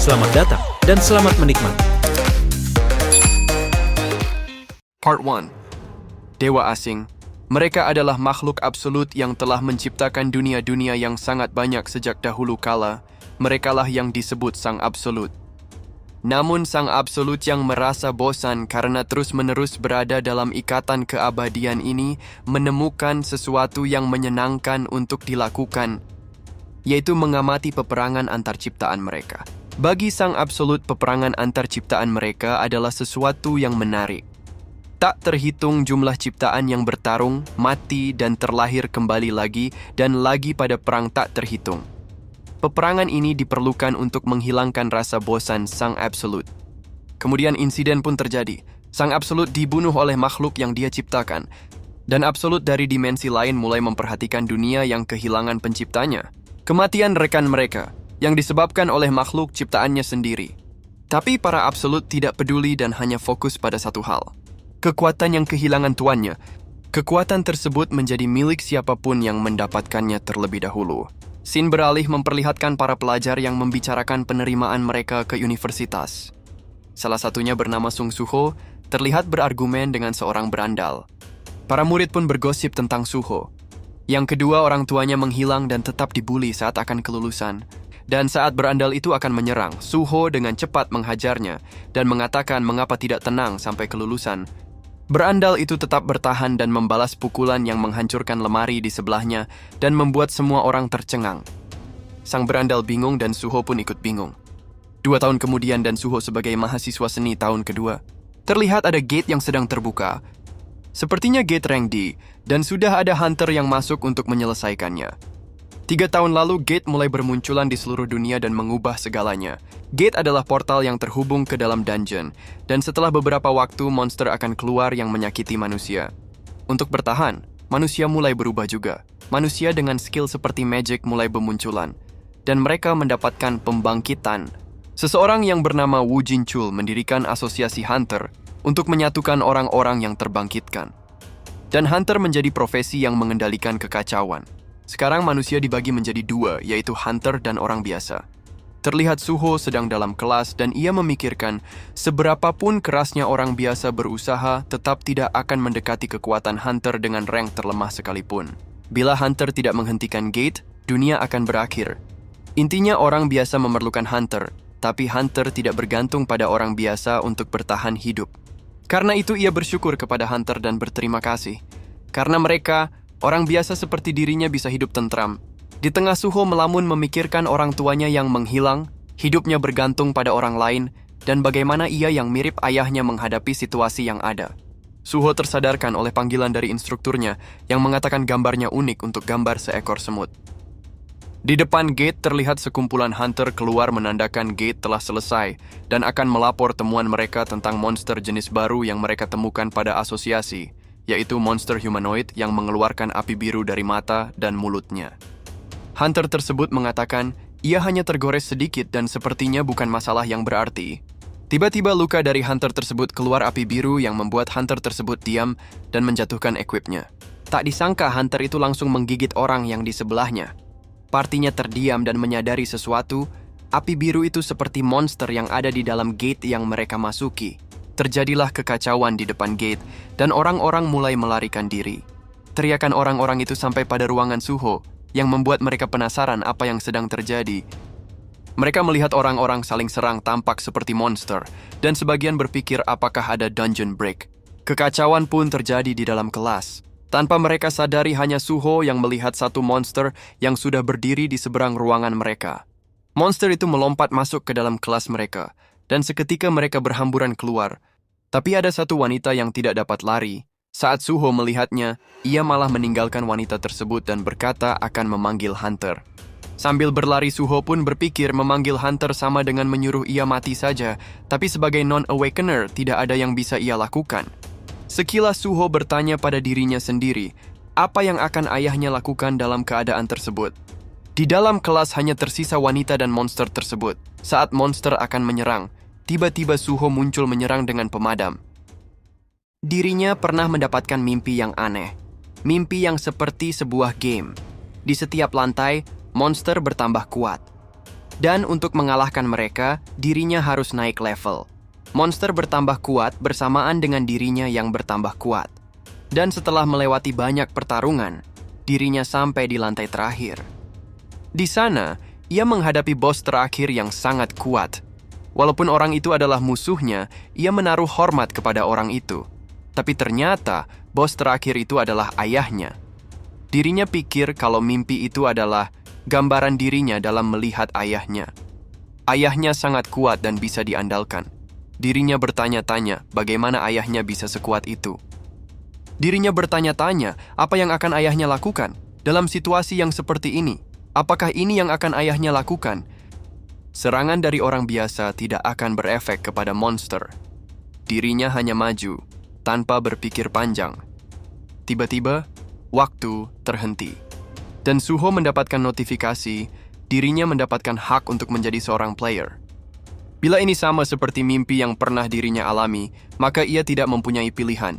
Selamat datang dan selamat menikmati. Part 1. Dewa asing. Mereka adalah makhluk absolut yang telah menciptakan dunia-dunia yang sangat banyak sejak dahulu kala. Merekalah yang disebut Sang Absolut. Namun Sang Absolut yang merasa bosan karena terus-menerus berada dalam ikatan keabadian ini menemukan sesuatu yang menyenangkan untuk dilakukan, yaitu mengamati peperangan antar ciptaan mereka. Bagi Sang Absolut, peperangan antar ciptaan mereka adalah sesuatu yang menarik. Tak terhitung jumlah ciptaan yang bertarung, mati, dan terlahir kembali lagi dan lagi pada perang tak terhitung. Peperangan ini diperlukan untuk menghilangkan rasa bosan Sang Absolut. Kemudian insiden pun terjadi. Sang Absolut dibunuh oleh makhluk yang dia ciptakan. Dan Absolut dari dimensi lain mulai memperhatikan dunia yang kehilangan penciptanya. Kematian rekan mereka, yang disebabkan oleh makhluk ciptaannya sendiri. Tapi para Absolut tidak peduli dan hanya fokus pada satu hal. Kekuatan yang kehilangan tuannya. Kekuatan tersebut menjadi milik siapapun yang mendapatkannya terlebih dahulu. Scene beralih memperlihatkan para pelajar yang membicarakan penerimaan mereka ke universitas. Salah satunya bernama Sung Suho, terlihat berargumen dengan seorang berandal. Para murid pun bergosip tentang Suho. Yang kedua, orang tuanya menghilang dan tetap dibully saat akan kelulusan. Dan saat berandal itu akan menyerang, Suho dengan cepat menghajarnya dan mengatakan mengapa tidak tenang sampai kelulusan. Berandal itu tetap bertahan dan membalas pukulan yang menghancurkan lemari di sebelahnya dan membuat semua orang tercengang. Sang berandal bingung dan Suho pun ikut bingung. 2 tahun kemudian dan Suho sebagai mahasiswa seni tahun kedua. Terlihat ada gate yang sedang terbuka. Sepertinya gate rank D dan sudah ada hunter yang masuk untuk menyelesaikannya. 3 tahun lalu gate mulai bermunculan di seluruh dunia dan mengubah segalanya. Gate adalah portal yang terhubung ke dalam dungeon, dan setelah beberapa waktu monster akan keluar yang menyakiti manusia. Untuk bertahan, manusia mulai berubah juga. Manusia dengan skill seperti magic mulai bermunculan, dan mereka mendapatkan pembangkitan. Seseorang yang bernama Wu Jinchul mendirikan asosiasi hunter untuk menyatukan orang-orang yang terbangkitkan. Dan hunter menjadi profesi yang mengendalikan kekacauan. Sekarang manusia dibagi menjadi 2, yaitu hunter dan orang biasa. Terlihat Suho sedang dalam kelas dan ia memikirkan seberapapun kerasnya orang biasa berusaha tetap tidak akan mendekati kekuatan hunter dengan rank terlemah sekalipun. Bila hunter tidak menghentikan gate, dunia akan berakhir. Intinya orang biasa memerlukan hunter, tapi hunter tidak bergantung pada orang biasa untuk bertahan hidup. Karena itu ia bersyukur kepada hunter dan berterima kasih. Karena mereka, orang biasa seperti dirinya bisa hidup tentram. Di tengah Suho melamun memikirkan orang tuanya yang menghilang, hidupnya bergantung pada orang lain, dan bagaimana ia yang mirip ayahnya menghadapi situasi yang ada. Suho tersadarkan oleh panggilan dari instrukturnya yang mengatakan gambarnya unik untuk gambar seekor semut. Di depan gate terlihat sekumpulan hunter keluar menandakan gate telah selesai dan akan melapor temuan mereka tentang monster jenis baru yang mereka temukan pada asosiasi, yaitu monster humanoid yang mengeluarkan api biru dari mata dan mulutnya. Hunter tersebut mengatakan ia hanya tergores sedikit dan sepertinya bukan masalah yang berarti. Tiba-tiba luka dari hunter tersebut keluar api biru yang membuat hunter tersebut diam dan menjatuhkan equipnya. Tak disangka hunter itu langsung menggigit orang yang di sebelahnya. Partinya terdiam dan menyadari sesuatu, api biru itu seperti monster yang ada di dalam gate yang mereka masuki. Terjadilah kekacauan di depan gate dan orang-orang mulai melarikan diri. Teriakan orang-orang itu sampai pada ruangan Suho yang membuat mereka penasaran apa yang sedang terjadi. Mereka melihat orang-orang saling serang tampak seperti monster dan sebagian berpikir apakah ada dungeon break. Kekacauan pun terjadi di dalam kelas. Tanpa mereka sadari hanya Suho yang melihat satu monster yang sudah berdiri di seberang ruangan mereka. Monster itu melompat masuk ke dalam kelas mereka dan seketika mereka berhamburan keluar. Tapi ada satu wanita yang tidak dapat lari. Saat Suho melihatnya, ia malah meninggalkan wanita tersebut dan berkata akan memanggil hunter. Sambil berlari Suho pun berpikir memanggil hunter sama dengan menyuruh ia mati saja, tapi sebagai non-awakener tidak ada yang bisa ia lakukan. Sekilas Suho bertanya pada dirinya sendiri, apa yang akan ayahnya lakukan dalam keadaan tersebut. Di dalam kelas hanya tersisa wanita dan monster tersebut. Saat monster akan menyerang, tiba-tiba Suho muncul menyerang dengan pemadam. Dirinya pernah mendapatkan mimpi yang aneh. Mimpi yang seperti sebuah game. Di setiap lantai, monster bertambah kuat. Dan untuk mengalahkan mereka, dirinya harus naik level. Monster bertambah kuat bersamaan dengan dirinya yang bertambah kuat. Dan setelah melewati banyak pertarungan, dirinya sampai di lantai terakhir. Di sana, ia menghadapi bos terakhir yang sangat kuat. Walaupun orang itu adalah musuhnya, ia menaruh hormat kepada orang itu. Tapi ternyata, bos terakhir itu adalah ayahnya. Dirinya pikir kalau mimpi itu adalah gambaran dirinya dalam melihat ayahnya. Ayahnya sangat kuat dan bisa diandalkan. Dirinya bertanya-tanya bagaimana ayahnya bisa sekuat itu. Dirinya bertanya-tanya apa yang akan ayahnya lakukan dalam situasi yang seperti ini. Apakah ini yang akan ayahnya lakukan? Serangan dari orang biasa tidak akan berefek kepada monster. Dirinya hanya maju, tanpa berpikir panjang. Tiba-tiba, waktu terhenti. Dan Suho mendapatkan notifikasi, dirinya mendapatkan hak untuk menjadi seorang player. Bila ini sama seperti mimpi yang pernah dirinya alami, maka ia tidak mempunyai pilihan.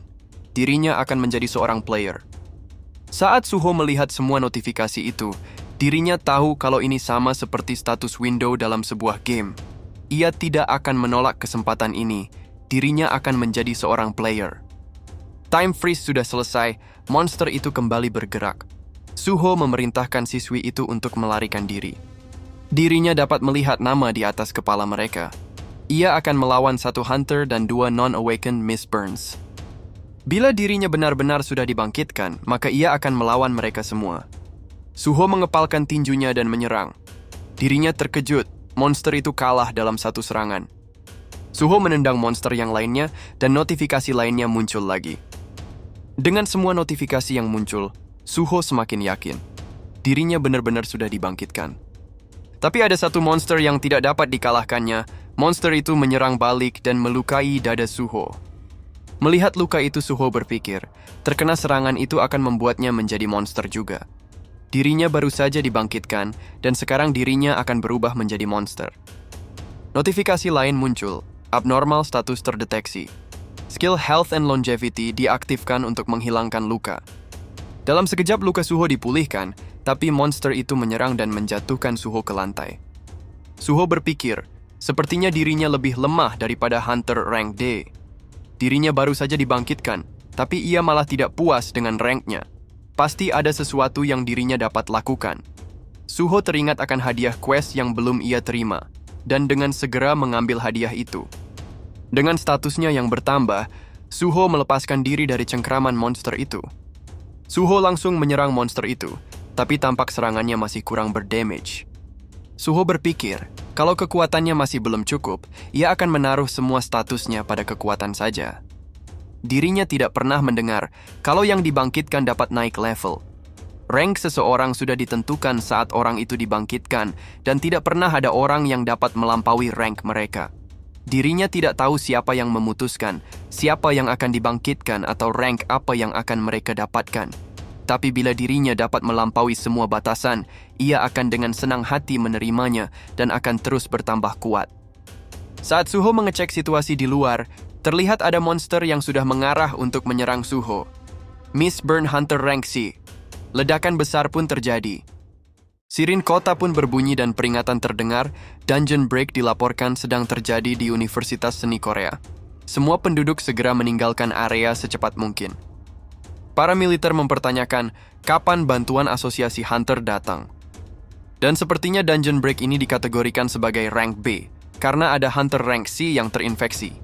Dirinya akan menjadi seorang player. Saat Suho melihat semua notifikasi itu, dirinya tahu kalau ini sama seperti status window dalam sebuah game. Ia tidak akan menolak kesempatan ini. Dirinya akan menjadi seorang player. Time freeze sudah selesai, monster itu kembali bergerak. Suho memerintahkan siswi itu untuk melarikan diri. Dirinya dapat melihat nama di atas kepala mereka. Ia akan melawan satu hunter dan 2 non-awakened Miss Burns. Bila dirinya benar-benar sudah dibangkitkan, maka ia akan melawan mereka semua. Suho mengepalkan tinjunya dan menyerang. Dirinya terkejut, monster itu kalah dalam satu serangan. Suho menendang monster yang lainnya dan notifikasi lainnya muncul lagi. Dengan semua notifikasi yang muncul, Suho semakin yakin. Dirinya benar-benar sudah dibangkitkan. Tapi ada satu monster yang tidak dapat dikalahkannya. Monster itu menyerang balik dan melukai dada Suho. Melihat luka itu, Suho berpikir, terkena serangan itu akan membuatnya menjadi monster juga. Dirinya baru saja dibangkitkan, dan sekarang dirinya akan berubah menjadi monster. Notifikasi lain muncul, abnormal status terdeteksi. Skill Health and Longevity diaktifkan untuk menghilangkan luka. Dalam sekejap luka Suho dipulihkan, tapi monster itu menyerang dan menjatuhkan Suho ke lantai. Suho berpikir, sepertinya dirinya lebih lemah daripada Hunter rank D. Dirinya baru saja dibangkitkan, tapi ia malah tidak puas dengan ranknya. Pasti ada sesuatu yang dirinya dapat lakukan. Suho teringat akan hadiah quest yang belum ia terima, dan dengan segera mengambil hadiah itu. Dengan statusnya yang bertambah, Suho melepaskan diri dari cengkraman monster itu. Suho langsung menyerang monster itu, tapi tampak serangannya masih kurang berdamage. Suho berpikir, kalau kekuatannya masih belum cukup, ia akan menaruh semua statusnya pada kekuatan saja. Dirinya tidak pernah mendengar kalau yang dibangkitkan dapat naik level. Rank seseorang sudah ditentukan saat orang itu dibangkitkan, dan tidak pernah ada orang yang dapat melampaui rank mereka. Dirinya tidak tahu siapa yang memutuskan, siapa yang akan dibangkitkan atau rank apa yang akan mereka dapatkan. Tapi bila dirinya dapat melampaui semua batasan, ia akan dengan senang hati menerimanya dan akan terus bertambah kuat. Saat Suho mengecek situasi di luar, terlihat ada monster yang sudah mengarah untuk menyerang Suho. Miss Burn Hunter rank C. Ledakan besar pun terjadi. Sirin kota pun berbunyi dan peringatan terdengar. Dungeon break dilaporkan sedang terjadi di Universitas Seni Korea. Semua penduduk segera meninggalkan area secepat mungkin. Para militer mempertanyakan kapan bantuan asosiasi Hunter datang. Dan sepertinya dungeon break ini dikategorikan sebagai rank B, karena ada Hunter rank C yang terinfeksi.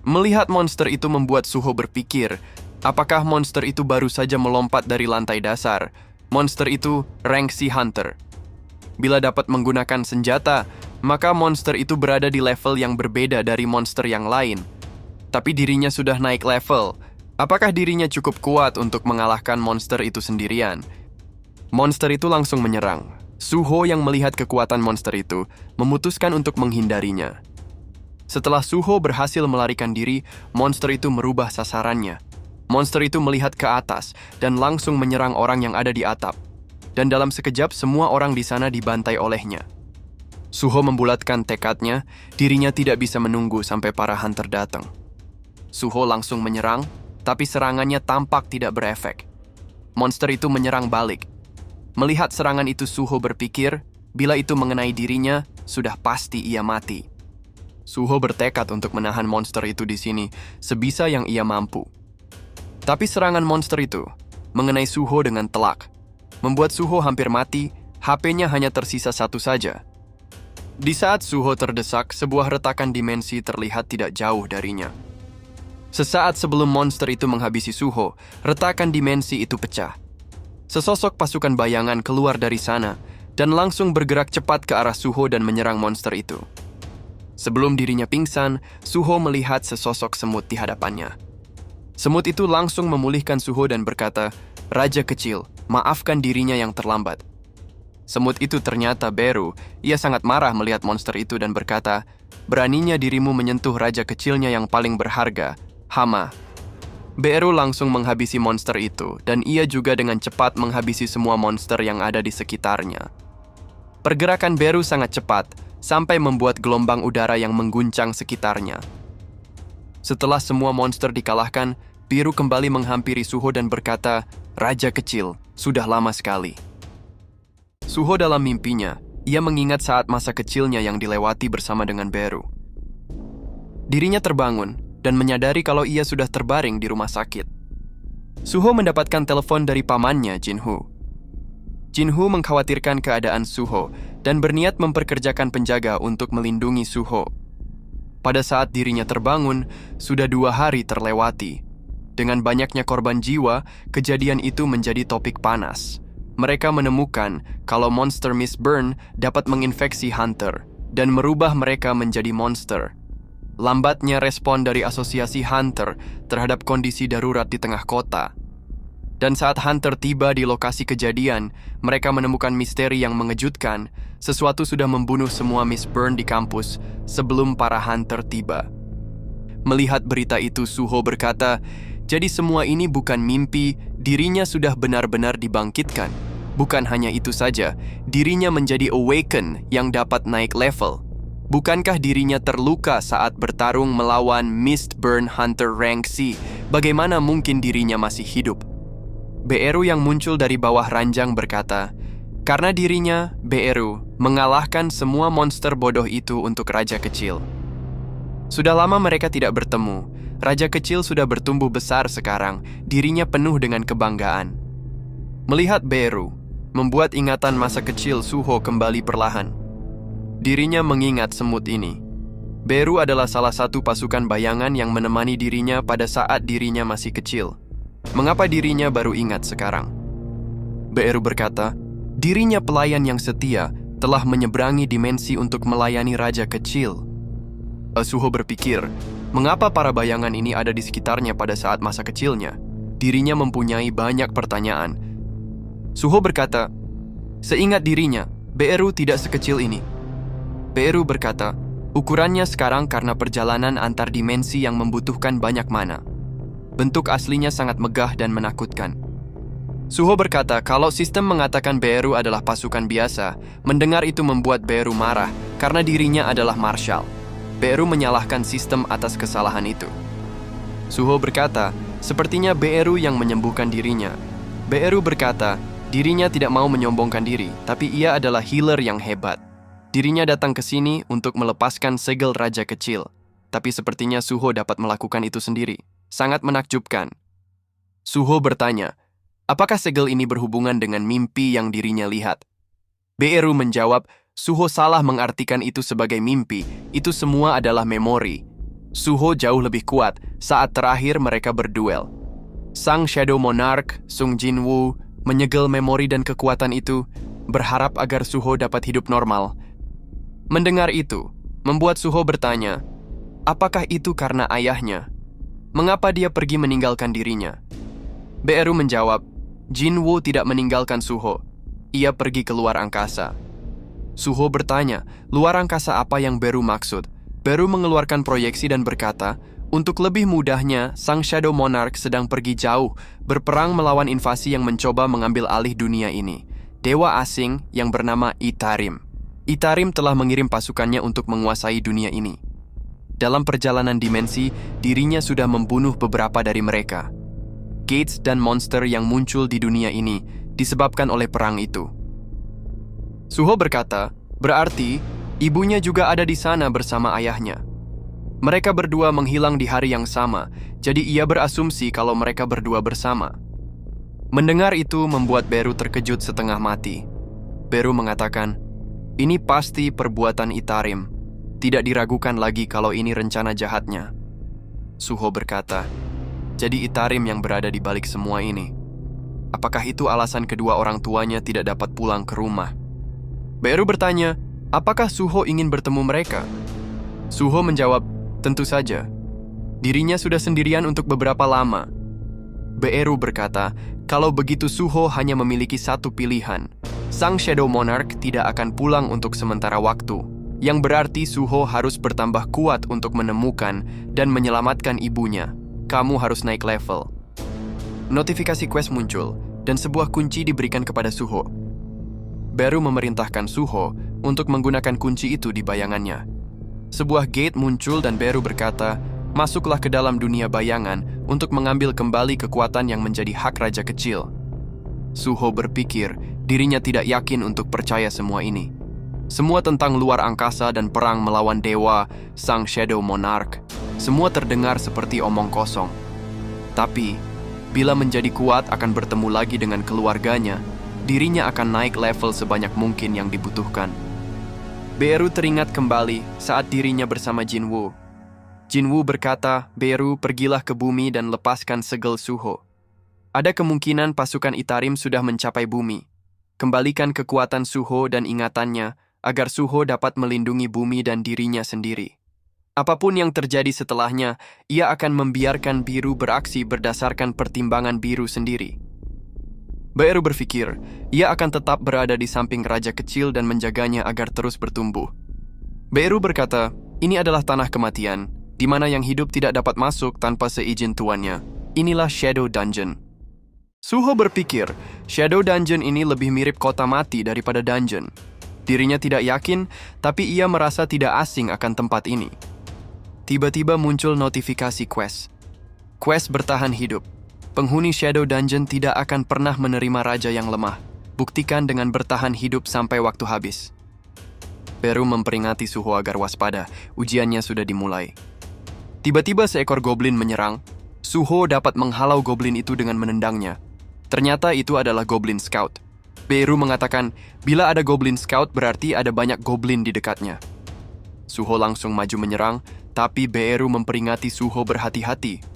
Melihat monster itu membuat Suho berpikir, apakah monster itu baru saja melompat dari lantai dasar? Monster itu rank C Hunter. Bila dapat menggunakan senjata, maka monster itu berada di level yang berbeda dari monster yang lain. Tapi dirinya sudah naik level. Apakah dirinya cukup kuat untuk mengalahkan monster itu sendirian? Monster itu langsung menyerang. Suho yang melihat kekuatan monster itu, memutuskan untuk menghindarinya. Setelah Suho berhasil melarikan diri, monster itu merubah sasarannya. Monster itu melihat ke atas dan langsung menyerang orang yang ada di atap. Dan dalam sekejap, semua orang di sana dibantai olehnya. Suho membulatkan tekadnya, dirinya tidak bisa menunggu sampai para hunter datang. Suho langsung menyerang, tapi serangannya tampak tidak berefek. Monster itu menyerang balik. Melihat serangan itu, Suho berpikir, Bila itu mengenai dirinya, sudah pasti ia mati. Suho bertekad untuk menahan monster itu di sini sebisa yang ia mampu. Tapi serangan monster itu mengenai Suho dengan telak, membuat Suho hampir mati. HP-nya hanya tersisa satu saja. Di saat Suho terdesak, sebuah retakan dimensi terlihat tidak jauh darinya. Sesaat sebelum monster itu menghabisi Suho, retakan dimensi itu pecah. Sesosok pasukan bayangan keluar dari sana dan langsung bergerak cepat ke arah Suho dan menyerang monster itu. Sebelum dirinya pingsan, Suho melihat sesosok semut di hadapannya. Semut itu langsung memulihkan Suho dan berkata, "Raja kecil, maafkan dirinya yang terlambat." Semut itu ternyata Beru. Ia sangat marah melihat monster itu dan berkata, "Beraninya dirimu menyentuh raja kecilnya yang paling berharga, Hama." Beru langsung menghabisi monster itu, dan ia juga dengan cepat menghabisi semua monster yang ada di sekitarnya. Pergerakan Beru sangat cepat, sampai membuat gelombang udara yang mengguncang sekitarnya. Setelah semua monster dikalahkan, Beru kembali menghampiri Suho dan berkata, "Raja kecil, sudah lama sekali." Suho dalam mimpinya, ia mengingat saat masa kecilnya yang dilewati bersama dengan Beru. Dirinya terbangun dan menyadari kalau ia sudah terbaring di rumah sakit. Suho mendapatkan telepon dari pamannya, Jinhu. Jinhu mengkhawatirkan keadaan Suho dan berniat memperkerjakan penjaga untuk melindungi Suho. Pada saat dirinya terbangun, sudah 2 hari terlewati. Dengan banyaknya korban jiwa, kejadian itu menjadi topik panas. Mereka menemukan kalau monster Mistburn dapat menginfeksi Hunter dan merubah mereka menjadi monster. Lambatnya respon dari asosiasi Hunter terhadap kondisi darurat di tengah kota. Dan saat Hunter tiba di lokasi kejadian, mereka menemukan misteri yang mengejutkan. Sesuatu sudah membunuh semua Mistburn di kampus sebelum para Hunter tiba. Melihat berita itu, Suho berkata, "Jadi semua ini bukan mimpi, dirinya sudah benar-benar dibangkitkan." Bukan hanya itu saja, dirinya menjadi awaken yang dapat naik level. Bukankah dirinya terluka saat bertarung melawan Mistburn Hunter Rank C? Bagaimana mungkin dirinya masih hidup? Beru yang muncul dari bawah ranjang berkata, karena dirinya, Beru, mengalahkan semua monster bodoh itu untuk Raja Kecil. Sudah lama mereka tidak bertemu. Raja Kecil sudah bertumbuh besar sekarang, dirinya penuh dengan kebanggaan. Melihat Beru, membuat ingatan masa kecil Suho kembali perlahan. Dirinya mengingat semut ini. Beru adalah salah satu pasukan bayangan yang menemani dirinya pada saat dirinya masih kecil. Mengapa dirinya baru ingat sekarang? Beru berkata, dirinya pelayan yang setia telah menyeberangi dimensi untuk melayani Raja Kecil. Suho berpikir, mengapa para bayangan ini ada di sekitarnya pada saat masa kecilnya? Dirinya mempunyai banyak pertanyaan. Suho berkata, seingat dirinya, Beru tidak sekecil ini. Beru berkata, ukurannya sekarang karena perjalanan antar dimensi yang membutuhkan banyak mana. Bentuk aslinya sangat megah dan menakutkan. Suho berkata kalau sistem mengatakan Beru adalah pasukan biasa, mendengar itu membuat Beru marah karena dirinya adalah marshal. Beru menyalahkan sistem atas kesalahan itu. Suho berkata, sepertinya Beru yang menyembuhkan dirinya. Beru berkata, dirinya tidak mau menyombongkan diri, tapi ia adalah healer yang hebat. Dirinya datang ke sini untuk melepaskan segel Raja Kecil. Tapi sepertinya Suho dapat melakukan itu sendiri. Sangat menakjubkan. Suho bertanya, apakah segel ini berhubungan dengan mimpi yang dirinya lihat? Beru menjawab, Suho salah mengartikan itu sebagai mimpi. Itu semua adalah memori. Suho jauh lebih kuat saat terakhir mereka berduel. Sang Shadow Monarch, Sung Jinwoo, menyegel memori dan kekuatan itu, berharap agar Suho dapat hidup normal. Mendengar itu, membuat Suho bertanya, apakah itu karena ayahnya? Mengapa dia pergi meninggalkan dirinya? Beru menjawab, Jinwoo tidak meninggalkan Suho. Ia pergi ke luar angkasa. Suho bertanya, luar angkasa apa yang Beru maksud? Beru mengeluarkan proyeksi dan berkata, untuk lebih mudahnya, Sang Shadow Monarch sedang pergi jauh, berperang melawan invasi yang mencoba mengambil alih dunia ini. Dewa asing yang bernama Itarim. Itarim telah mengirim pasukannya untuk menguasai dunia ini. Dalam perjalanan dimensi, dirinya sudah membunuh beberapa dari mereka. Gates dan monster yang muncul di dunia ini disebabkan oleh perang itu. Suho berkata, berarti ibunya juga ada di sana bersama ayahnya. Mereka berdua menghilang di hari yang sama, jadi ia berasumsi kalau mereka berdua bersama. Mendengar itu membuat Beru terkejut setengah mati. Beru mengatakan, ini pasti perbuatan Itarim. Tidak diragukan lagi kalau ini rencana jahatnya. Suho berkata, jadi Itarim yang berada di balik semua ini. Apakah itu alasan kedua orang tuanya tidak dapat pulang ke rumah? Beru bertanya, apakah Suho ingin bertemu mereka? Suho menjawab, tentu saja. Dirinya sudah sendirian untuk beberapa lama. Beru berkata, kalau begitu Suho hanya memiliki satu pilihan. Sang Shadow Monarch tidak akan pulang untuk sementara waktu, yang berarti Suho harus bertambah kuat untuk menemukan dan menyelamatkan ibunya. Kamu harus naik level. Notifikasi quest muncul, dan sebuah kunci diberikan kepada Suho. Beru memerintahkan Suho untuk menggunakan kunci itu di bayangannya. Sebuah gate muncul dan Beru berkata, masuklah ke dalam dunia bayangan untuk mengambil kembali kekuatan yang menjadi hak raja kecil. Suho berpikir dirinya tidak yakin untuk percaya semua ini. Semua tentang luar angkasa dan perang melawan dewa, sang Shadow Monarch, semua terdengar seperti omong kosong. Tapi, bila menjadi kuat akan bertemu lagi dengan keluarganya, dirinya akan naik level sebanyak mungkin yang dibutuhkan. Beru teringat kembali saat dirinya bersama Jinwoo. Jinwoo berkata, Beru pergilah ke bumi dan lepaskan segel Suho. Ada kemungkinan pasukan Itarim sudah mencapai bumi. Kembalikan kekuatan Suho dan ingatannya agar Suho dapat melindungi bumi dan dirinya sendiri. Apapun yang terjadi setelahnya, ia akan membiarkan Biru beraksi berdasarkan pertimbangan Biru sendiri. Beru berpikir, ia akan tetap berada di samping raja kecil dan menjaganya agar terus bertumbuh. Beru berkata, ini adalah tanah kematian, di mana yang hidup tidak dapat masuk tanpa seizin tuannya. Inilah Shadow Dungeon. Suho berpikir, Shadow Dungeon ini lebih mirip kota mati daripada dungeon. Dirinya tidak yakin, tapi ia merasa tidak asing akan tempat ini. Tiba-tiba muncul notifikasi quest. Quest bertahan hidup. Penghuni Shadow Dungeon tidak akan pernah menerima raja yang lemah. Buktikan dengan bertahan hidup sampai waktu habis. Beru memperingati Suho agar waspada, ujiannya sudah dimulai. Tiba-tiba seekor goblin menyerang. Suho dapat menghalau goblin itu dengan menendangnya. Ternyata itu adalah Goblin Scout. Beru mengatakan, bila ada Goblin Scout berarti ada banyak goblin di dekatnya. Suho langsung maju menyerang, tapi Beru memperingati Suho berhati-hati.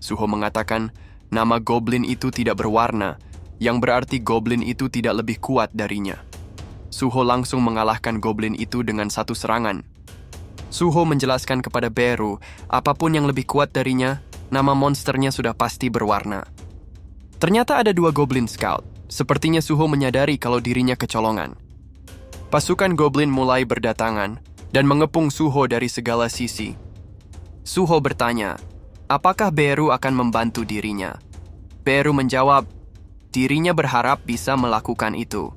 Suho mengatakan, nama goblin itu tidak berwarna, yang berarti goblin itu tidak lebih kuat darinya. Suho langsung mengalahkan goblin itu dengan satu serangan. Suho menjelaskan kepada Beru, apapun yang lebih kuat darinya, nama monsternya sudah pasti berwarna. Ternyata ada dua Goblin Scout. Sepertinya Suho menyadari kalau dirinya kecolongan. Pasukan goblin mulai berdatangan dan mengepung Suho dari segala sisi. Suho bertanya, apakah Beru akan membantu dirinya? Beru menjawab, dirinya berharap bisa melakukan itu.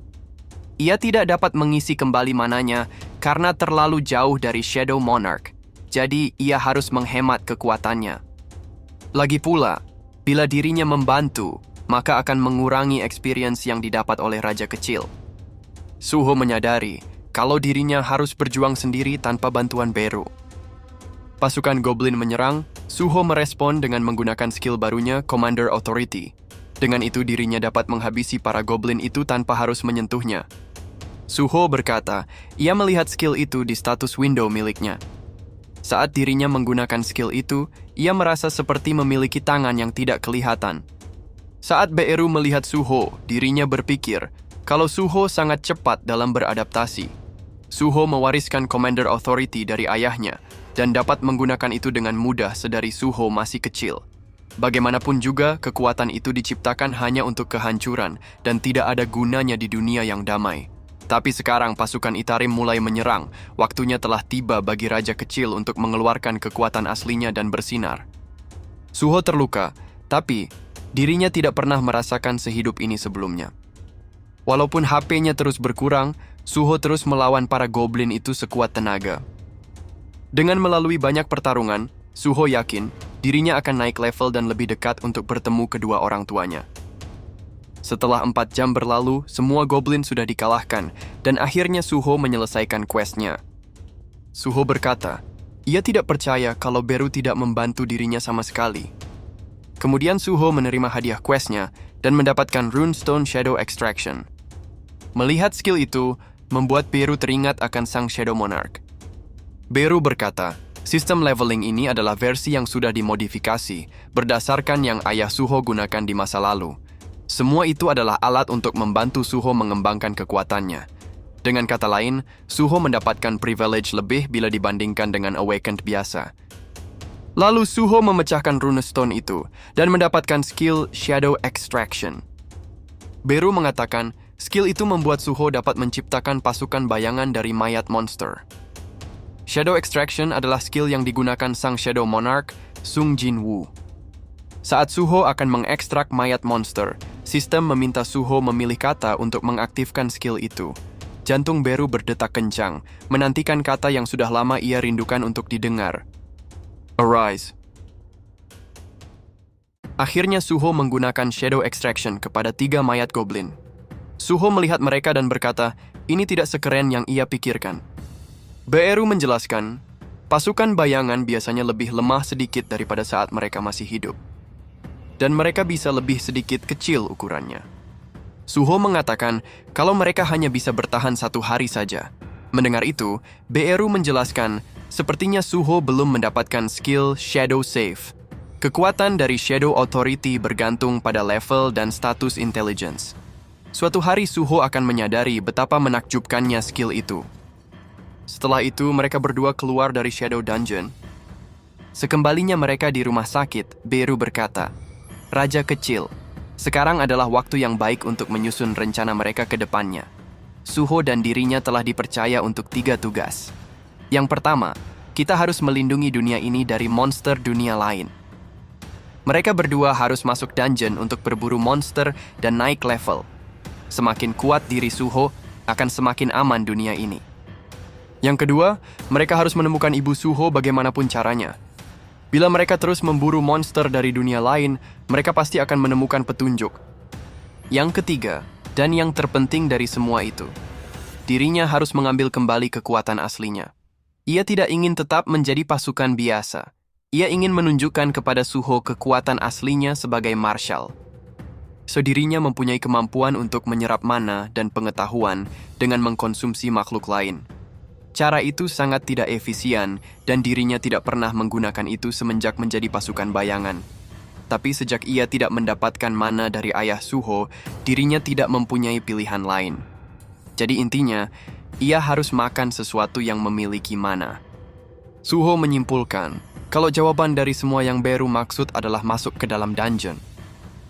Ia tidak dapat mengisi kembali mananya karena terlalu jauh dari Shadow Monarch, jadi ia harus menghemat kekuatannya. Lagi pula, bila dirinya membantu, maka akan mengurangi experience yang didapat oleh raja kecil. Suho menyadari kalau dirinya harus berjuang sendiri tanpa bantuan Beru. Pasukan goblin menyerang, Suho merespon dengan menggunakan skill barunya Commander Authority. Dengan itu dirinya dapat menghabisi para goblin itu tanpa harus menyentuhnya. Suho berkata, ia melihat skill itu di status window miliknya. Saat dirinya menggunakan skill itu, ia merasa seperti memiliki tangan yang tidak kelihatan. Saat Beru melihat Suho, dirinya berpikir kalau Suho sangat cepat dalam beradaptasi. Suho mewariskan Commander Authority dari ayahnya dan dapat menggunakan itu dengan mudah sedari Suho masih kecil. Bagaimanapun juga, kekuatan itu diciptakan hanya untuk kehancuran dan tidak ada gunanya di dunia yang damai. Tapi sekarang pasukan Itarim mulai menyerang, waktunya telah tiba bagi raja kecil untuk mengeluarkan kekuatan aslinya dan bersinar. Suho terluka, tapi dirinya tidak pernah merasakan sehidup ini sebelumnya. Walaupun HP-nya terus berkurang, Suho terus melawan para goblin itu sekuat tenaga. Dengan melalui banyak pertarungan, Suho yakin dirinya akan naik level dan lebih dekat untuk bertemu kedua orang tuanya. Setelah 4 jam berlalu, semua goblin sudah dikalahkan, dan akhirnya Suho menyelesaikan questnya. Suho berkata, ia tidak percaya kalau Beru tidak membantu dirinya sama sekali. Kemudian Suho menerima hadiah questnya dan mendapatkan Runestone Shadow Extraction. Melihat skill itu, membuat Beru teringat akan sang Shadow Monarch. Beru berkata, sistem leveling ini adalah versi yang sudah dimodifikasi berdasarkan yang ayah Suho gunakan di masa lalu. Semua itu adalah alat untuk membantu Suho mengembangkan kekuatannya. Dengan kata lain, Suho mendapatkan privilege lebih bila dibandingkan dengan Awakened biasa. Lalu Suho memecahkan runestone itu dan mendapatkan skill Shadow Extraction. Beru mengatakan, skill itu membuat Suho dapat menciptakan pasukan bayangan dari mayat monster. Shadow Extraction adalah skill yang digunakan sang Shadow Monarch, Sung Jin-woo. Saat Suho akan mengekstrak mayat monster, sistem meminta Suho memilih kata untuk mengaktifkan skill itu. Jantung Beru berdetak kencang, menantikan kata yang sudah lama ia rindukan untuk didengar. Arise. Akhirnya Suho menggunakan Shadow Extraction kepada 3 mayat goblin. Suho melihat mereka dan berkata, ini tidak sekeren yang ia pikirkan. Beru menjelaskan, pasukan bayangan biasanya lebih lemah sedikit daripada saat mereka masih hidup. Dan mereka bisa lebih sedikit kecil ukurannya. Suho mengatakan kalau mereka hanya bisa bertahan 1 hari saja. Mendengar itu, Beru menjelaskan sepertinya Suho belum mendapatkan skill Shadow Save. Kekuatan dari Shadow Authority bergantung pada level dan status intelligence. Suatu hari Suho akan menyadari betapa menakjubkannya skill itu. Setelah itu, mereka berdua keluar dari Shadow Dungeon. Sekembalinya mereka di rumah sakit, Beru berkata, Raja kecil, sekarang adalah waktu yang baik untuk menyusun rencana mereka ke depannya. Suho dan dirinya telah dipercaya untuk 3 tugas. Yang pertama, kita harus melindungi dunia ini dari monster dunia lain. Mereka berdua harus masuk dungeon untuk berburu monster dan naik level. Semakin kuat diri Suho, akan semakin aman dunia ini. Yang kedua, mereka harus menemukan ibu Suho bagaimanapun caranya. Bila mereka terus memburu monster dari dunia lain, mereka pasti akan menemukan petunjuk. Yang ketiga, dan yang terpenting dari semua itu, dirinya harus mengambil kembali kekuatan aslinya. Ia tidak ingin tetap menjadi pasukan biasa. Ia ingin menunjukkan kepada Suho kekuatan aslinya sebagai marshal. Dirinya mempunyai kemampuan untuk menyerap mana dan pengetahuan dengan mengkonsumsi makhluk lain. Cara itu sangat tidak efisien dan dirinya tidak pernah menggunakan itu semenjak menjadi pasukan bayangan. Tapi sejak ia tidak mendapatkan mana dari ayah Suho, dirinya tidak mempunyai pilihan lain. Jadi intinya, ia harus makan sesuatu yang memiliki mana. Suho menyimpulkan, kalau jawaban dari semua yang Beru maksud adalah masuk ke dalam dungeon.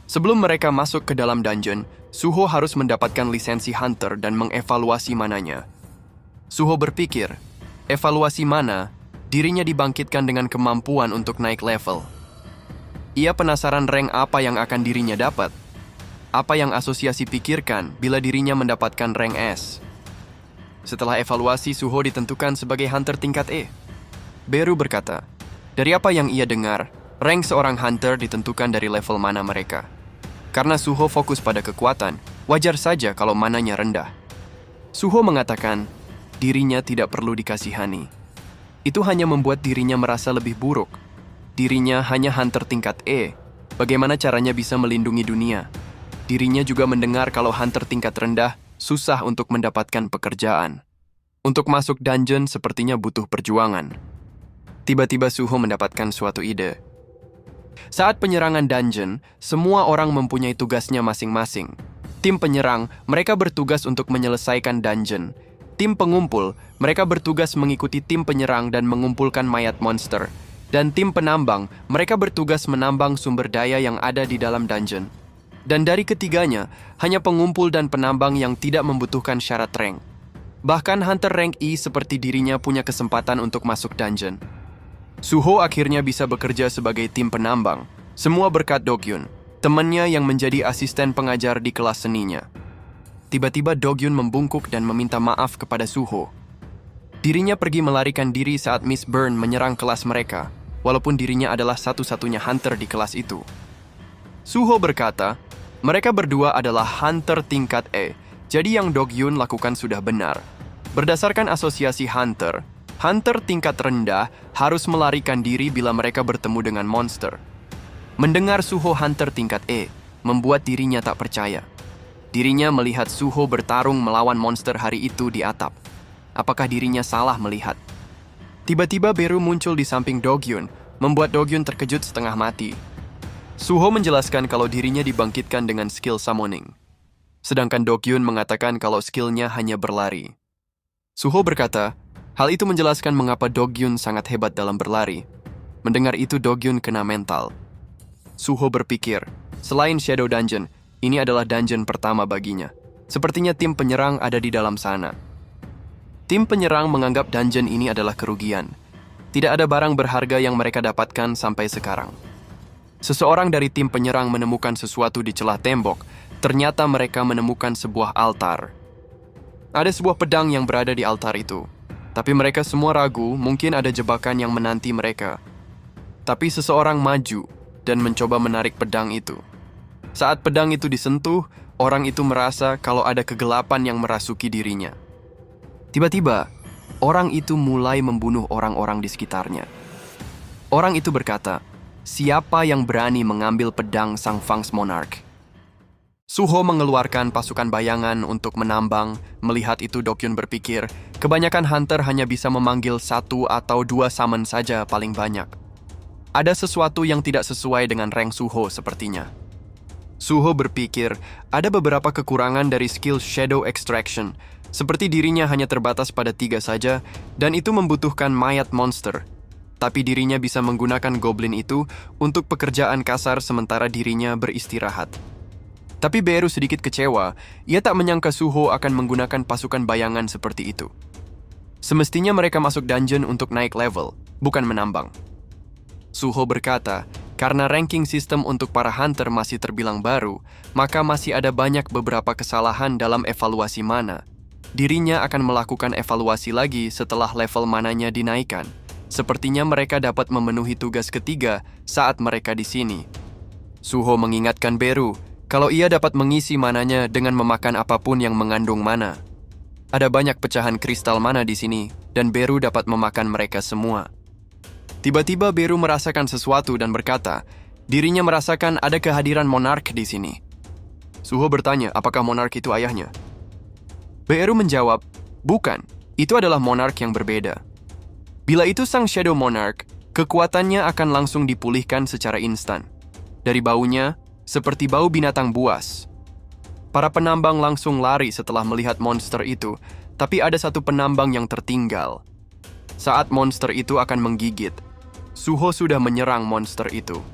Sebelum mereka masuk ke dalam dungeon, Suho harus mendapatkan lisensi hunter dan mengevaluasi mananya. Suho berpikir, evaluasi mana, dirinya dibangkitkan dengan kemampuan untuk naik level. Ia penasaran rank apa yang akan dirinya dapat. Apa yang asosiasi pikirkan bila dirinya mendapatkan rank S. Setelah evaluasi, Suho ditentukan sebagai hunter tingkat E. Beru berkata, dari apa yang ia dengar, rank seorang hunter ditentukan dari level mana mereka. Karena Suho fokus pada kekuatan, wajar saja kalau mananya rendah. Suho mengatakan, dirinya tidak perlu dikasihani. Itu hanya membuat dirinya merasa lebih buruk. Dirinya hanya hunter tingkat E. Bagaimana caranya bisa melindungi dunia? Dirinya juga mendengar kalau hunter tingkat rendah susah untuk mendapatkan pekerjaan. Untuk masuk dungeon sepertinya butuh perjuangan. Tiba-tiba Suho mendapatkan suatu ide. Saat penyerangan dungeon, semua orang mempunyai tugasnya masing-masing. Tim penyerang, mereka bertugas untuk menyelesaikan dungeon. Tim pengumpul, mereka bertugas mengikuti tim penyerang dan mengumpulkan mayat monster. Dan tim penambang, mereka bertugas menambang sumber daya yang ada di dalam dungeon. Dan dari ketiganya, hanya pengumpul dan penambang yang tidak membutuhkan syarat rank. Bahkan hunter rank E seperti dirinya punya kesempatan untuk masuk dungeon. Suho akhirnya bisa bekerja sebagai tim penambang. Semua berkat Dogyun, temannya yang menjadi asisten pengajar di kelas seninya. Tiba-tiba Dogyun membungkuk dan meminta maaf kepada Suho. Dirinya pergi melarikan diri saat Miss Byrne menyerang kelas mereka, walaupun dirinya adalah satu-satunya hunter di kelas itu. Suho berkata, Mereka berdua adalah hunter tingkat E, jadi yang Dogyun lakukan sudah benar. Berdasarkan asosiasi hunter, hunter tingkat rendah harus melarikan diri bila mereka bertemu dengan monster. Mendengar Suho hunter tingkat E, membuat dirinya tak percaya. Dirinya melihat Suho bertarung melawan monster hari itu di atap. Apakah dirinya salah melihat? Tiba-tiba Beru muncul di samping Dogyun, membuat Dogyun terkejut setengah mati. Suho menjelaskan kalau dirinya dibangkitkan dengan skill summoning. Sedangkan Dogyun mengatakan kalau skillnya hanya berlari. Suho berkata, hal itu menjelaskan mengapa Dogyun sangat hebat dalam berlari. Mendengar itu Dogyun kena mental. Suho berpikir, selain Shadow Dungeon, ini adalah dungeon pertama baginya. Sepertinya tim penyerang ada di dalam sana. Tim penyerang menganggap dungeon ini adalah kerugian. Tidak ada barang berharga yang mereka dapatkan sampai sekarang. Seseorang dari tim penyerang menemukan sesuatu di celah tembok. Ternyata mereka menemukan sebuah altar. Ada sebuah pedang yang berada di altar itu. Tapi mereka semua ragu, mungkin ada jebakan yang menanti mereka. Tapi seseorang maju dan mencoba menarik pedang itu. Saat pedang itu disentuh, orang itu merasa kalau ada kegelapan yang merasuki dirinya. Tiba-tiba, orang itu mulai membunuh orang-orang di sekitarnya. Orang itu berkata, siapa yang berani mengambil pedang Sang Fangs Monarch? Suho mengeluarkan pasukan bayangan untuk menambang. Melihat itu Dogyun berpikir, kebanyakan hunter hanya bisa memanggil 1 atau 2 summon saja paling banyak. Ada sesuatu yang tidak sesuai dengan rank Suho sepertinya. Suho berpikir, ada beberapa kekurangan dari skill Shadow Extraction, seperti dirinya hanya terbatas pada 3 saja, dan itu membutuhkan mayat monster. Tapi dirinya bisa menggunakan goblin itu untuk pekerjaan kasar sementara dirinya beristirahat. Tapi Beru sedikit kecewa, ia tak menyangka Suho akan menggunakan pasukan bayangan seperti itu. Semestinya mereka masuk dungeon untuk naik level, bukan menambang. Suho berkata, karena ranking sistem untuk para hunter masih terbilang baru, maka masih ada banyak beberapa kesalahan dalam evaluasi mana. Dirinya akan melakukan evaluasi lagi setelah level mananya dinaikkan. Sepertinya mereka dapat memenuhi tugas ketiga saat mereka di sini. Suho mengingatkan Beru, kalau ia dapat mengisi mananya dengan memakan apapun yang mengandung mana. Ada banyak pecahan kristal mana di sini, dan Beru dapat memakan mereka semua. Tiba-tiba Beru merasakan sesuatu dan berkata, dirinya merasakan ada kehadiran monark di sini. Suho bertanya, apakah monark itu ayahnya? Beru menjawab, bukan, itu adalah monark yang berbeda. Bila itu sang Shadow Monarch, kekuatannya akan langsung dipulihkan secara instan. Dari baunya, seperti bau binatang buas. Para penambang langsung lari setelah melihat monster itu, tapi ada satu penambang yang tertinggal. Saat monster itu akan menggigit, Suho sudah menyerang monster itu.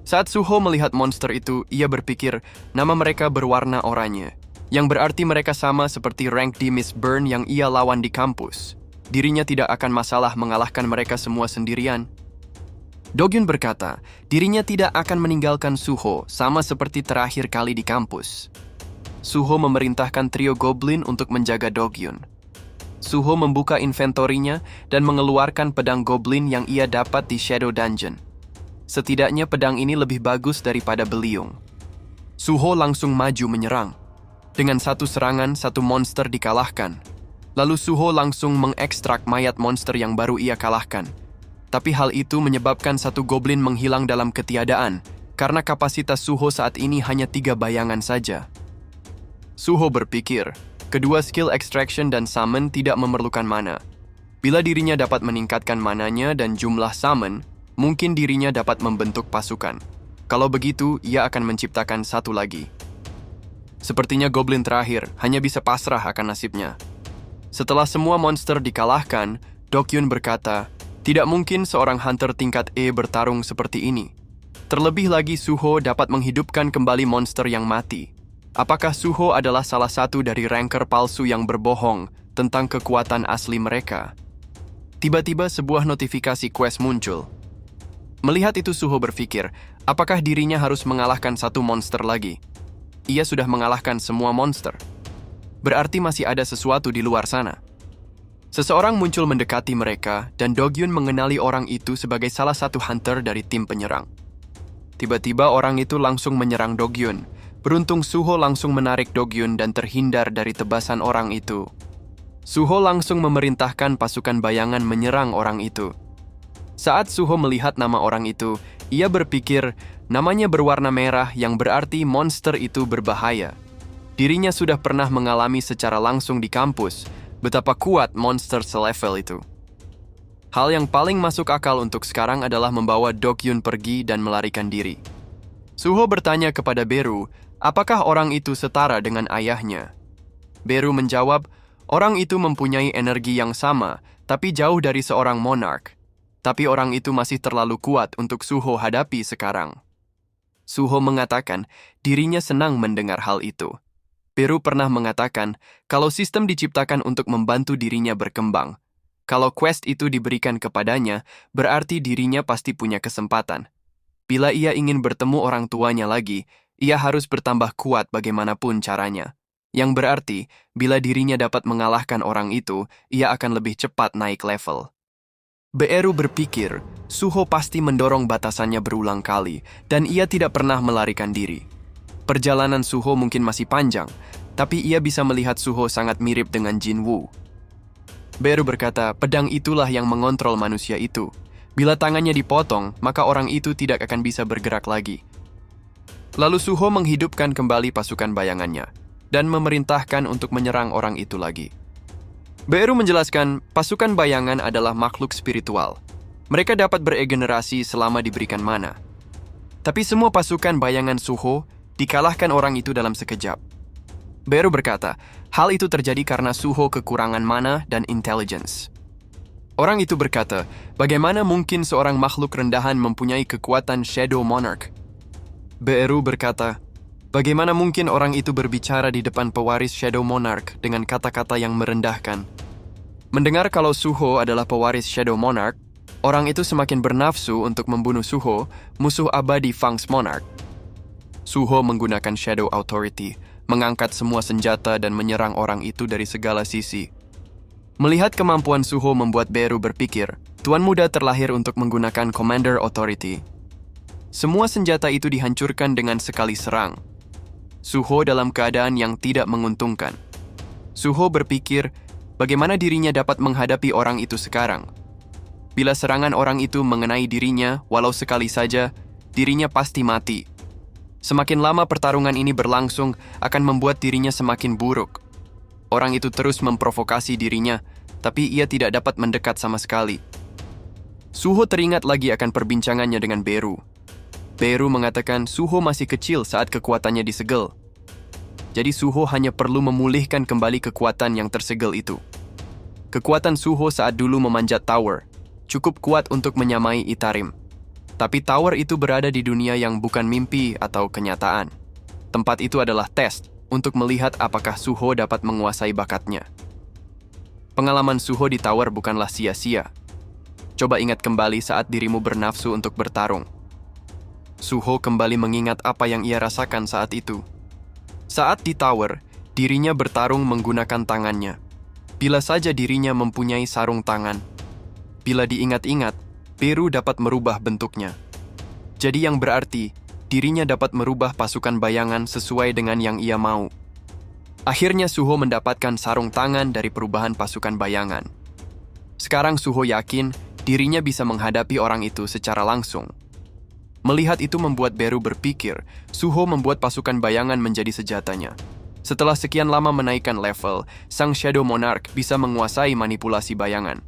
Saat Suho melihat monster itu, ia berpikir nama mereka berwarna oranye, yang berarti mereka sama seperti rank di Miss Burn yang ia lawan di kampus. Dirinya tidak akan masalah mengalahkan mereka semua sendirian. Dogyun berkata, dirinya tidak akan meninggalkan Suho sama seperti terakhir kali di kampus. Suho memerintahkan trio goblin untuk menjaga Dogyun. Suho membuka inventorinya dan mengeluarkan pedang goblin yang ia dapat di Shadow Dungeon. Setidaknya pedang ini lebih bagus daripada beliung. Suho langsung maju menyerang. Dengan satu serangan, satu monster dikalahkan. Lalu Suho langsung mengekstrak mayat monster yang baru ia kalahkan. Tapi hal itu menyebabkan satu goblin menghilang dalam ketiadaan, karena kapasitas Suho saat ini hanya 3 bayangan saja. Suho berpikir, kedua skill extraction dan summon tidak memerlukan mana. Bila dirinya dapat meningkatkan mananya dan jumlah summon, mungkin dirinya dapat membentuk pasukan. Kalau begitu, ia akan menciptakan satu lagi. Sepertinya goblin terakhir hanya bisa pasrah akan nasibnya. Setelah semua monster dikalahkan, Dogyun berkata, tidak mungkin seorang hunter tingkat E bertarung seperti ini. Terlebih lagi Suho dapat menghidupkan kembali monster yang mati. Apakah Suho adalah salah satu dari ranker palsu yang berbohong tentang kekuatan asli mereka? Tiba-tiba sebuah notifikasi quest muncul. Melihat itu Suho berpikir, apakah dirinya harus mengalahkan satu monster lagi? Ia sudah mengalahkan semua monster. Berarti masih ada sesuatu di luar sana. Seseorang muncul mendekati mereka dan Dogyun mengenali orang itu sebagai salah satu hunter dari tim penyerang. Tiba-tiba orang itu langsung menyerang Dogyun. Beruntung Suho langsung menarik Dogyun dan terhindar dari tebasan orang itu. Suho langsung memerintahkan pasukan bayangan menyerang orang itu. Saat Suho melihat nama orang itu, ia berpikir namanya berwarna merah yang berarti monster itu berbahaya. Dirinya sudah pernah mengalami secara langsung di kampus betapa kuat monster selevel itu. Hal yang paling masuk akal untuk sekarang adalah membawa Dogyun pergi dan melarikan diri. Suho bertanya kepada Beru, apakah orang itu setara dengan ayahnya? Beru menjawab, orang itu mempunyai energi yang sama, tapi jauh dari seorang monark. Tapi orang itu masih terlalu kuat untuk Suho hadapi sekarang. Suho mengatakan dirinya senang mendengar hal itu. Beru pernah mengatakan kalau sistem diciptakan untuk membantu dirinya berkembang. Kalau quest itu diberikan kepadanya, berarti dirinya pasti punya kesempatan. Bila ia ingin bertemu orang tuanya lagi, ia harus bertambah kuat bagaimanapun caranya. Yang berarti, bila dirinya dapat mengalahkan orang itu, ia akan lebih cepat naik level. Beru berpikir, Suho pasti mendorong batasannya berulang kali, dan ia tidak pernah melarikan diri. Perjalanan Suho mungkin masih panjang, tapi ia bisa melihat Suho sangat mirip dengan Jinwoo. Beru berkata, pedang itulah yang mengontrol manusia itu. Bila tangannya dipotong, maka orang itu tidak akan bisa bergerak lagi. Lalu Suho menghidupkan kembali pasukan bayangannya, dan memerintahkan untuk menyerang orang itu lagi. Beru menjelaskan, pasukan bayangan adalah makhluk spiritual. Mereka dapat beregenerasi selama diberikan mana. Tapi semua pasukan bayangan Suho dikalahkan orang itu dalam sekejap. Beru berkata, hal itu terjadi karena Suho kekurangan mana dan intelligence. Orang itu berkata, bagaimana mungkin seorang makhluk rendahan mempunyai kekuatan Shadow Monarch? Beru berkata, bagaimana mungkin orang itu berbicara di depan pewaris Shadow Monarch dengan kata-kata yang merendahkan? Mendengar kalau Suho adalah pewaris Shadow Monarch, orang itu semakin bernafsu untuk membunuh Suho, musuh abadi Fang's Monarch. Suho menggunakan Shadow Authority, mengangkat semua senjata dan menyerang orang itu dari segala sisi. Melihat kemampuan Suho membuat Beru berpikir, Tuan Muda terlahir untuk menggunakan Commander Authority. Semua senjata itu dihancurkan dengan sekali serang. Suho dalam keadaan yang tidak menguntungkan. Suho berpikir, bagaimana dirinya dapat menghadapi orang itu sekarang? Bila serangan orang itu mengenai dirinya, walau sekali saja, dirinya pasti mati. Semakin lama pertarungan ini berlangsung, akan membuat dirinya semakin buruk. Orang itu terus memprovokasi dirinya, tapi ia tidak dapat mendekat sama sekali. Suho teringat lagi akan perbincangannya dengan Beru. Beru mengatakan Suho masih kecil saat kekuatannya disegel. Jadi Suho hanya perlu memulihkan kembali kekuatan yang tersegel itu. Kekuatan Suho saat dulu memanjat tower, cukup kuat untuk menyamai Itarim. Tapi tower itu berada di dunia yang bukan mimpi atau kenyataan. Tempat itu adalah tes untuk melihat apakah Suho dapat menguasai bakatnya. Pengalaman Suho di tower bukanlah sia-sia. Coba ingat kembali saat dirimu bernafsu untuk bertarung. Suho kembali mengingat apa yang ia rasakan saat itu. Saat di tower, dirinya bertarung menggunakan tangannya. Bila saja dirinya mempunyai sarung tangan. Bila diingat-ingat, Beru dapat merubah bentuknya. Jadi yang berarti, dirinya dapat merubah pasukan bayangan sesuai dengan yang ia mau. Akhirnya Suho mendapatkan sarung tangan dari perubahan pasukan bayangan. Sekarang Suho yakin dirinya bisa menghadapi orang itu secara langsung. Melihat itu membuat Beru berpikir, Suho membuat pasukan bayangan menjadi senjatanya. Setelah sekian lama menaikkan level, sang Shadow Monarch bisa menguasai manipulasi bayangan.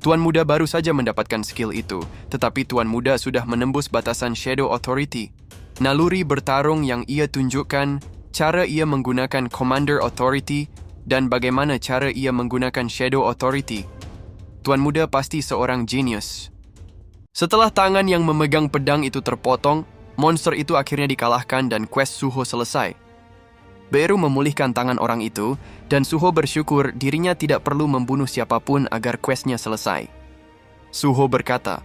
Tuan Muda baru saja mendapatkan skill itu, tetapi Tuan Muda sudah menembus batasan Shadow Authority. Naluri bertarung yang ia tunjukkan, cara ia menggunakan Commander Authority, dan bagaimana cara ia menggunakan Shadow Authority. Tuan Muda pasti seorang genius. Setelah tangan yang memegang pedang itu terpotong, monster itu akhirnya dikalahkan dan quest Suho selesai. Beru memulihkan tangan orang itu, dan Suho bersyukur dirinya tidak perlu membunuh siapapun agar questnya selesai. Suho berkata,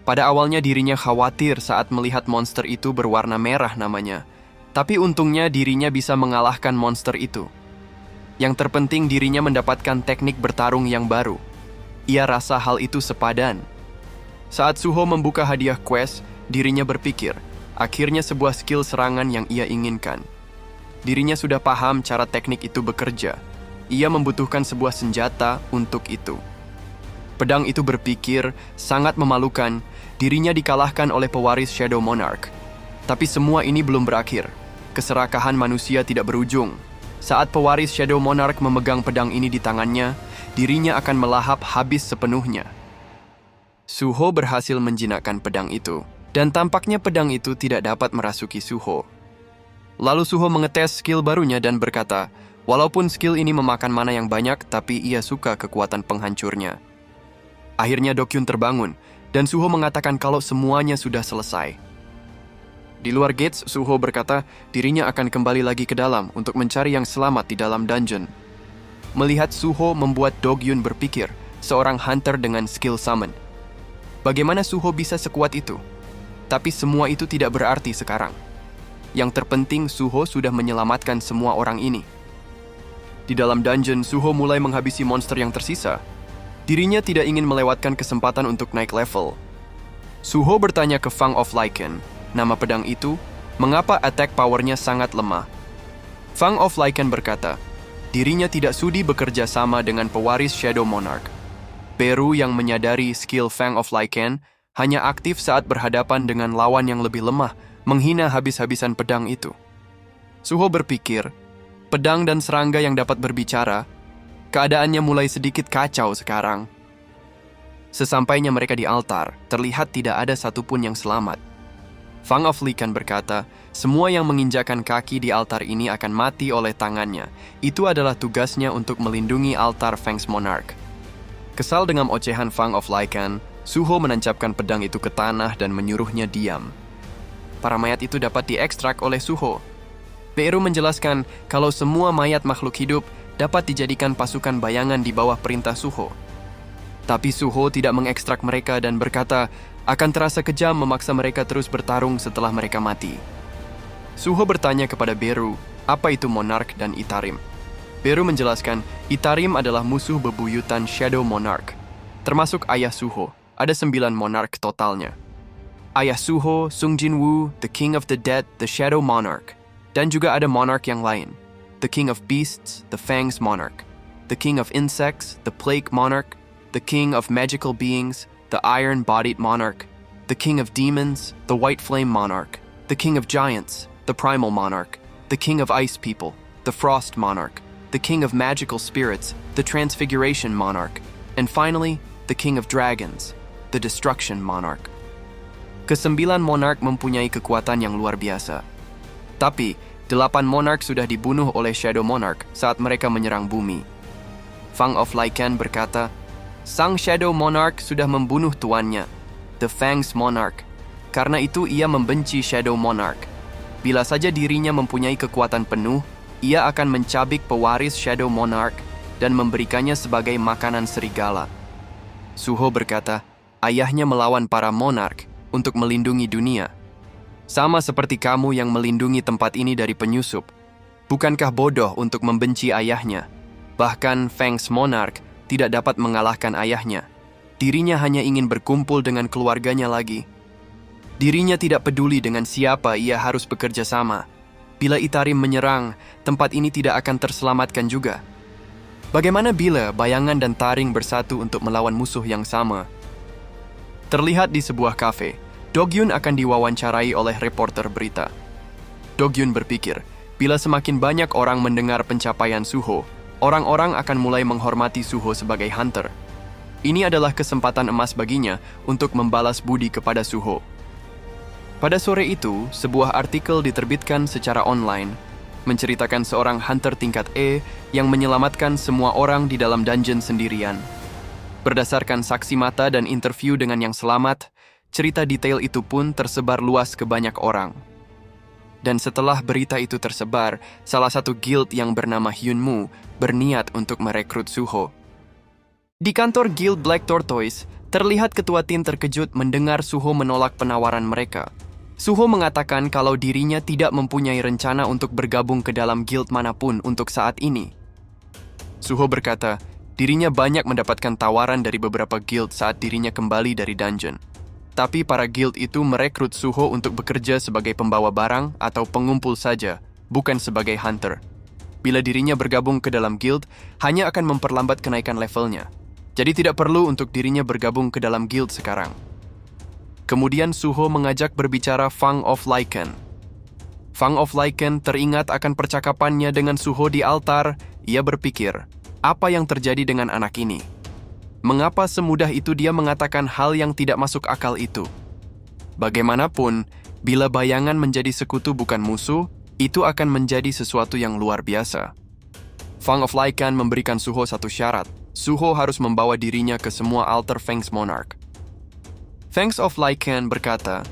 pada awalnya dirinya khawatir saat melihat monster itu berwarna merah namanya, tapi untungnya dirinya bisa mengalahkan monster itu. Yang terpenting dirinya mendapatkan teknik bertarung yang baru. Ia rasa hal itu sepadan. Saat Suho membuka hadiah quest, dirinya berpikir, akhirnya sebuah skill serangan yang ia inginkan. Dirinya sudah paham cara teknik itu bekerja. Ia membutuhkan sebuah senjata untuk itu. Pedang itu berpikir, sangat memalukan, dirinya dikalahkan oleh pewaris Shadow Monarch. Tapi semua ini belum berakhir. Keserakahan manusia tidak berujung. Saat pewaris Shadow Monarch memegang pedang ini di tangannya, dirinya akan melahap habis sepenuhnya. Suho berhasil menjinakkan pedang itu, dan tampaknya pedang itu tidak dapat merasuki Suho. Lalu Suho mengetes skill barunya dan berkata, walaupun skill ini memakan mana yang banyak, tapi ia suka kekuatan penghancurnya. Akhirnya Dokyun terbangun, dan Suho mengatakan kalau semuanya sudah selesai. Di luar gates, Suho berkata dirinya akan kembali lagi ke dalam untuk mencari yang selamat di dalam dungeon. Melihat Suho membuat Dokyun berpikir, seorang hunter dengan skill summon. Bagaimana Suho bisa sekuat itu? Tapi semua itu tidak berarti sekarang. Yang terpenting Suho sudah menyelamatkan semua orang ini. Di dalam dungeon, Suho mulai menghabisi monster yang tersisa. Dirinya tidak ingin melewatkan kesempatan untuk naik level. Suho bertanya ke Fang of Lycan, nama pedang itu, mengapa attack power-nya sangat lemah. Fang of Lycan berkata, dirinya tidak sudi bekerja sama dengan pewaris Shadow Monarch. Beru yang menyadari skill Fang of Lycan hanya aktif saat berhadapan dengan lawan yang lebih lemah, menghina habis-habisan pedang itu. Suho berpikir, pedang dan serangga yang dapat berbicara, keadaannya mulai sedikit kacau sekarang. Sesampainya mereka di altar, terlihat tidak ada satupun yang selamat. Fang of Lycan berkata, semua yang menginjakan kaki di altar ini akan mati oleh tangannya. Itu adalah tugasnya untuk melindungi altar Fang's Monarch. Kesal dengan ocehan Fang of Lycan, Suho menancapkan pedang itu ke tanah dan menyuruhnya diam. Para mayat itu dapat diekstrak oleh Suho. Beru menjelaskan kalau semua mayat makhluk hidup dapat dijadikan pasukan bayangan di bawah perintah Suho. Tapi Suho tidak mengekstrak mereka dan berkata, akan terasa kejam memaksa mereka terus bertarung setelah mereka mati. Suho bertanya kepada Beru, apa itu Monarch dan Itarim? Beru menjelaskan, Itarim adalah musuh bebuyutan Shadow Monarch. Termasuk ayah Suho, ada 9 Monarch totalnya. Ayah Suho, Sung Jinwoo, the King of the Dead, the Shadow Monarch. Dan juga ada Monarch yang lain. The King of Beasts, the Fang's Monarch. The King of Insects, the Plague Monarch. The King of Magical Beings, the Iron-Bodied Monarch. The King of Demons, the White Flame Monarch. The King of Giants, the Primal Monarch. The King of Ice People, the Frost Monarch. The King of Magical Spirits, the Transfiguration Monarch. And finally, the King of Dragons, the Destruction Monarch. Kesembilan monarch mempunyai kekuatan yang luar biasa. Tapi, 8 monarch sudah dibunuh oleh Shadow Monarch saat mereka menyerang bumi. Fang of Lycan berkata, Sang Shadow Monarch sudah membunuh tuannya, the Fang's Monarch. Karena itu ia membenci Shadow Monarch. Bila saja dirinya mempunyai kekuatan penuh, ia akan mencabik pewaris Shadow Monarch dan memberikannya sebagai makanan serigala. Suho berkata, ayahnya melawan para monarch untuk melindungi dunia. Sama seperti kamu yang melindungi tempat ini dari penyusup. Bukankah bodoh untuk membenci ayahnya? Bahkan Fang's Monarch tidak dapat mengalahkan ayahnya. Dirinya hanya ingin berkumpul dengan keluarganya lagi. Dirinya tidak peduli dengan siapa ia harus bekerja sama. Bila Itarim menyerang, tempat ini tidak akan terselamatkan juga. Bagaimana bila bayangan dan taring bersatu untuk melawan musuh yang sama? Terlihat di sebuah kafe, Dokyun akan diwawancarai oleh reporter berita. Dokyun berpikir, bila semakin banyak orang mendengar pencapaian Suho, orang-orang akan mulai menghormati Suho sebagai hunter. Ini adalah kesempatan emas baginya untuk membalas budi kepada Suho. Pada sore itu, sebuah artikel diterbitkan secara online, menceritakan seorang hunter tingkat E yang menyelamatkan semua orang di dalam dungeon sendirian. Berdasarkan saksi mata dan interview dengan yang selamat, cerita detail itu pun tersebar luas ke banyak orang. Dan setelah berita itu tersebar, salah satu guild yang bernama Hyunmu berniat untuk merekrut Suho. Di kantor guild Black Tortoise, terlihat ketua tim terkejut mendengar Suho menolak penawaran mereka. Suho mengatakan kalau dirinya tidak mempunyai rencana untuk bergabung ke dalam guild manapun untuk saat ini. Suho berkata, dirinya banyak mendapatkan tawaran dari beberapa guild saat dirinya kembali dari dungeon. Tapi para guild itu merekrut Suho untuk bekerja sebagai pembawa barang atau pengumpul saja, bukan sebagai hunter. Bila dirinya bergabung ke dalam guild, hanya akan memperlambat kenaikan levelnya. Jadi tidak perlu untuk dirinya bergabung ke dalam guild sekarang. Kemudian Suho mengajak berbicara Fang of Lycan. Fang of Lycan teringat akan percakapannya dengan Suho di altar. Ia berpikir, apa yang terjadi dengan anak ini? Mengapa semudah itu dia mengatakan hal yang tidak masuk akal itu? Bagaimanapun, bila bayangan menjadi sekutu bukan musuh, itu akan menjadi sesuatu yang luar biasa. Fang of Lycan memberikan Suho satu syarat. Suho harus membawa dirinya ke semua altar Fangs Monarch. Fangs of Lycan berkata,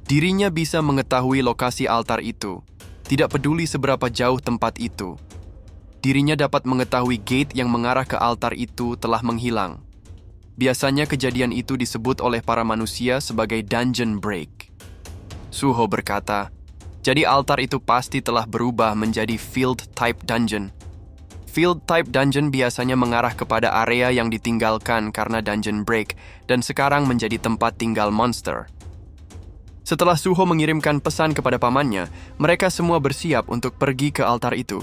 dirinya bisa mengetahui lokasi altar itu, tidak peduli seberapa jauh tempat itu. Dirinya dapat mengetahui gate yang mengarah ke altar itu telah menghilang. Biasanya kejadian itu disebut oleh para manusia sebagai dungeon break. Suho berkata, jadi altar itu pasti telah berubah menjadi field type dungeon. Field type dungeon biasanya mengarah kepada area yang ditinggalkan karena dungeon break dan sekarang menjadi tempat tinggal monster. Setelah Suho mengirimkan pesan kepada pamannya, mereka semua bersiap untuk pergi ke altar itu.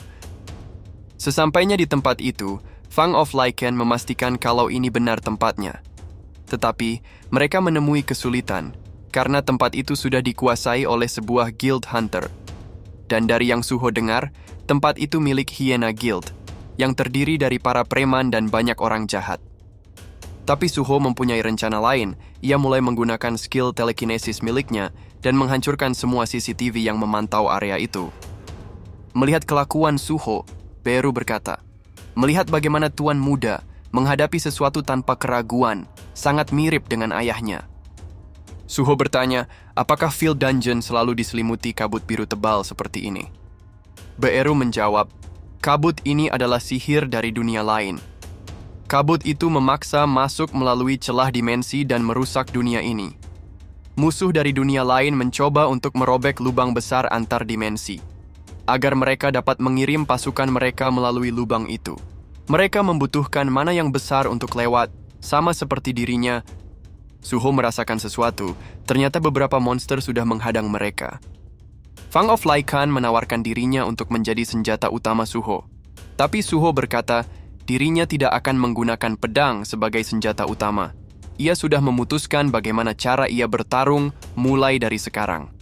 Sesampainya di tempat itu, Fang of Lycan memastikan kalau ini benar tempatnya. Tetapi, mereka menemui kesulitan karena tempat itu sudah dikuasai oleh sebuah guild hunter. Dan dari yang Suho dengar, tempat itu milik Hyena Guild, yang terdiri dari para preman dan banyak orang jahat. Tapi Suho mempunyai rencana lain. Ia mulai menggunakan skill telekinesis miliknya dan menghancurkan semua CCTV yang memantau area itu. Melihat kelakuan Suho, Beru berkata, melihat bagaimana tuan muda menghadapi sesuatu tanpa keraguan, sangat mirip dengan ayahnya. Suho bertanya, apakah field dungeon selalu diselimuti kabut biru tebal seperti ini? Beru menjawab, kabut ini adalah sihir dari dunia lain. Kabut itu memaksa masuk melalui celah dimensi dan merusak dunia ini. Musuh dari dunia lain mencoba untuk merobek lubang besar antar dimensi, agar mereka dapat mengirim pasukan mereka melalui lubang itu. Mereka membutuhkan mana yang besar untuk lewat, sama seperti dirinya. Suho merasakan sesuatu, ternyata beberapa monster sudah menghadang mereka. Fang of Lycan menawarkan dirinya untuk menjadi senjata utama Suho. Tapi Suho berkata, dirinya tidak akan menggunakan pedang sebagai senjata utama. Ia sudah memutuskan bagaimana cara ia bertarung mulai dari sekarang.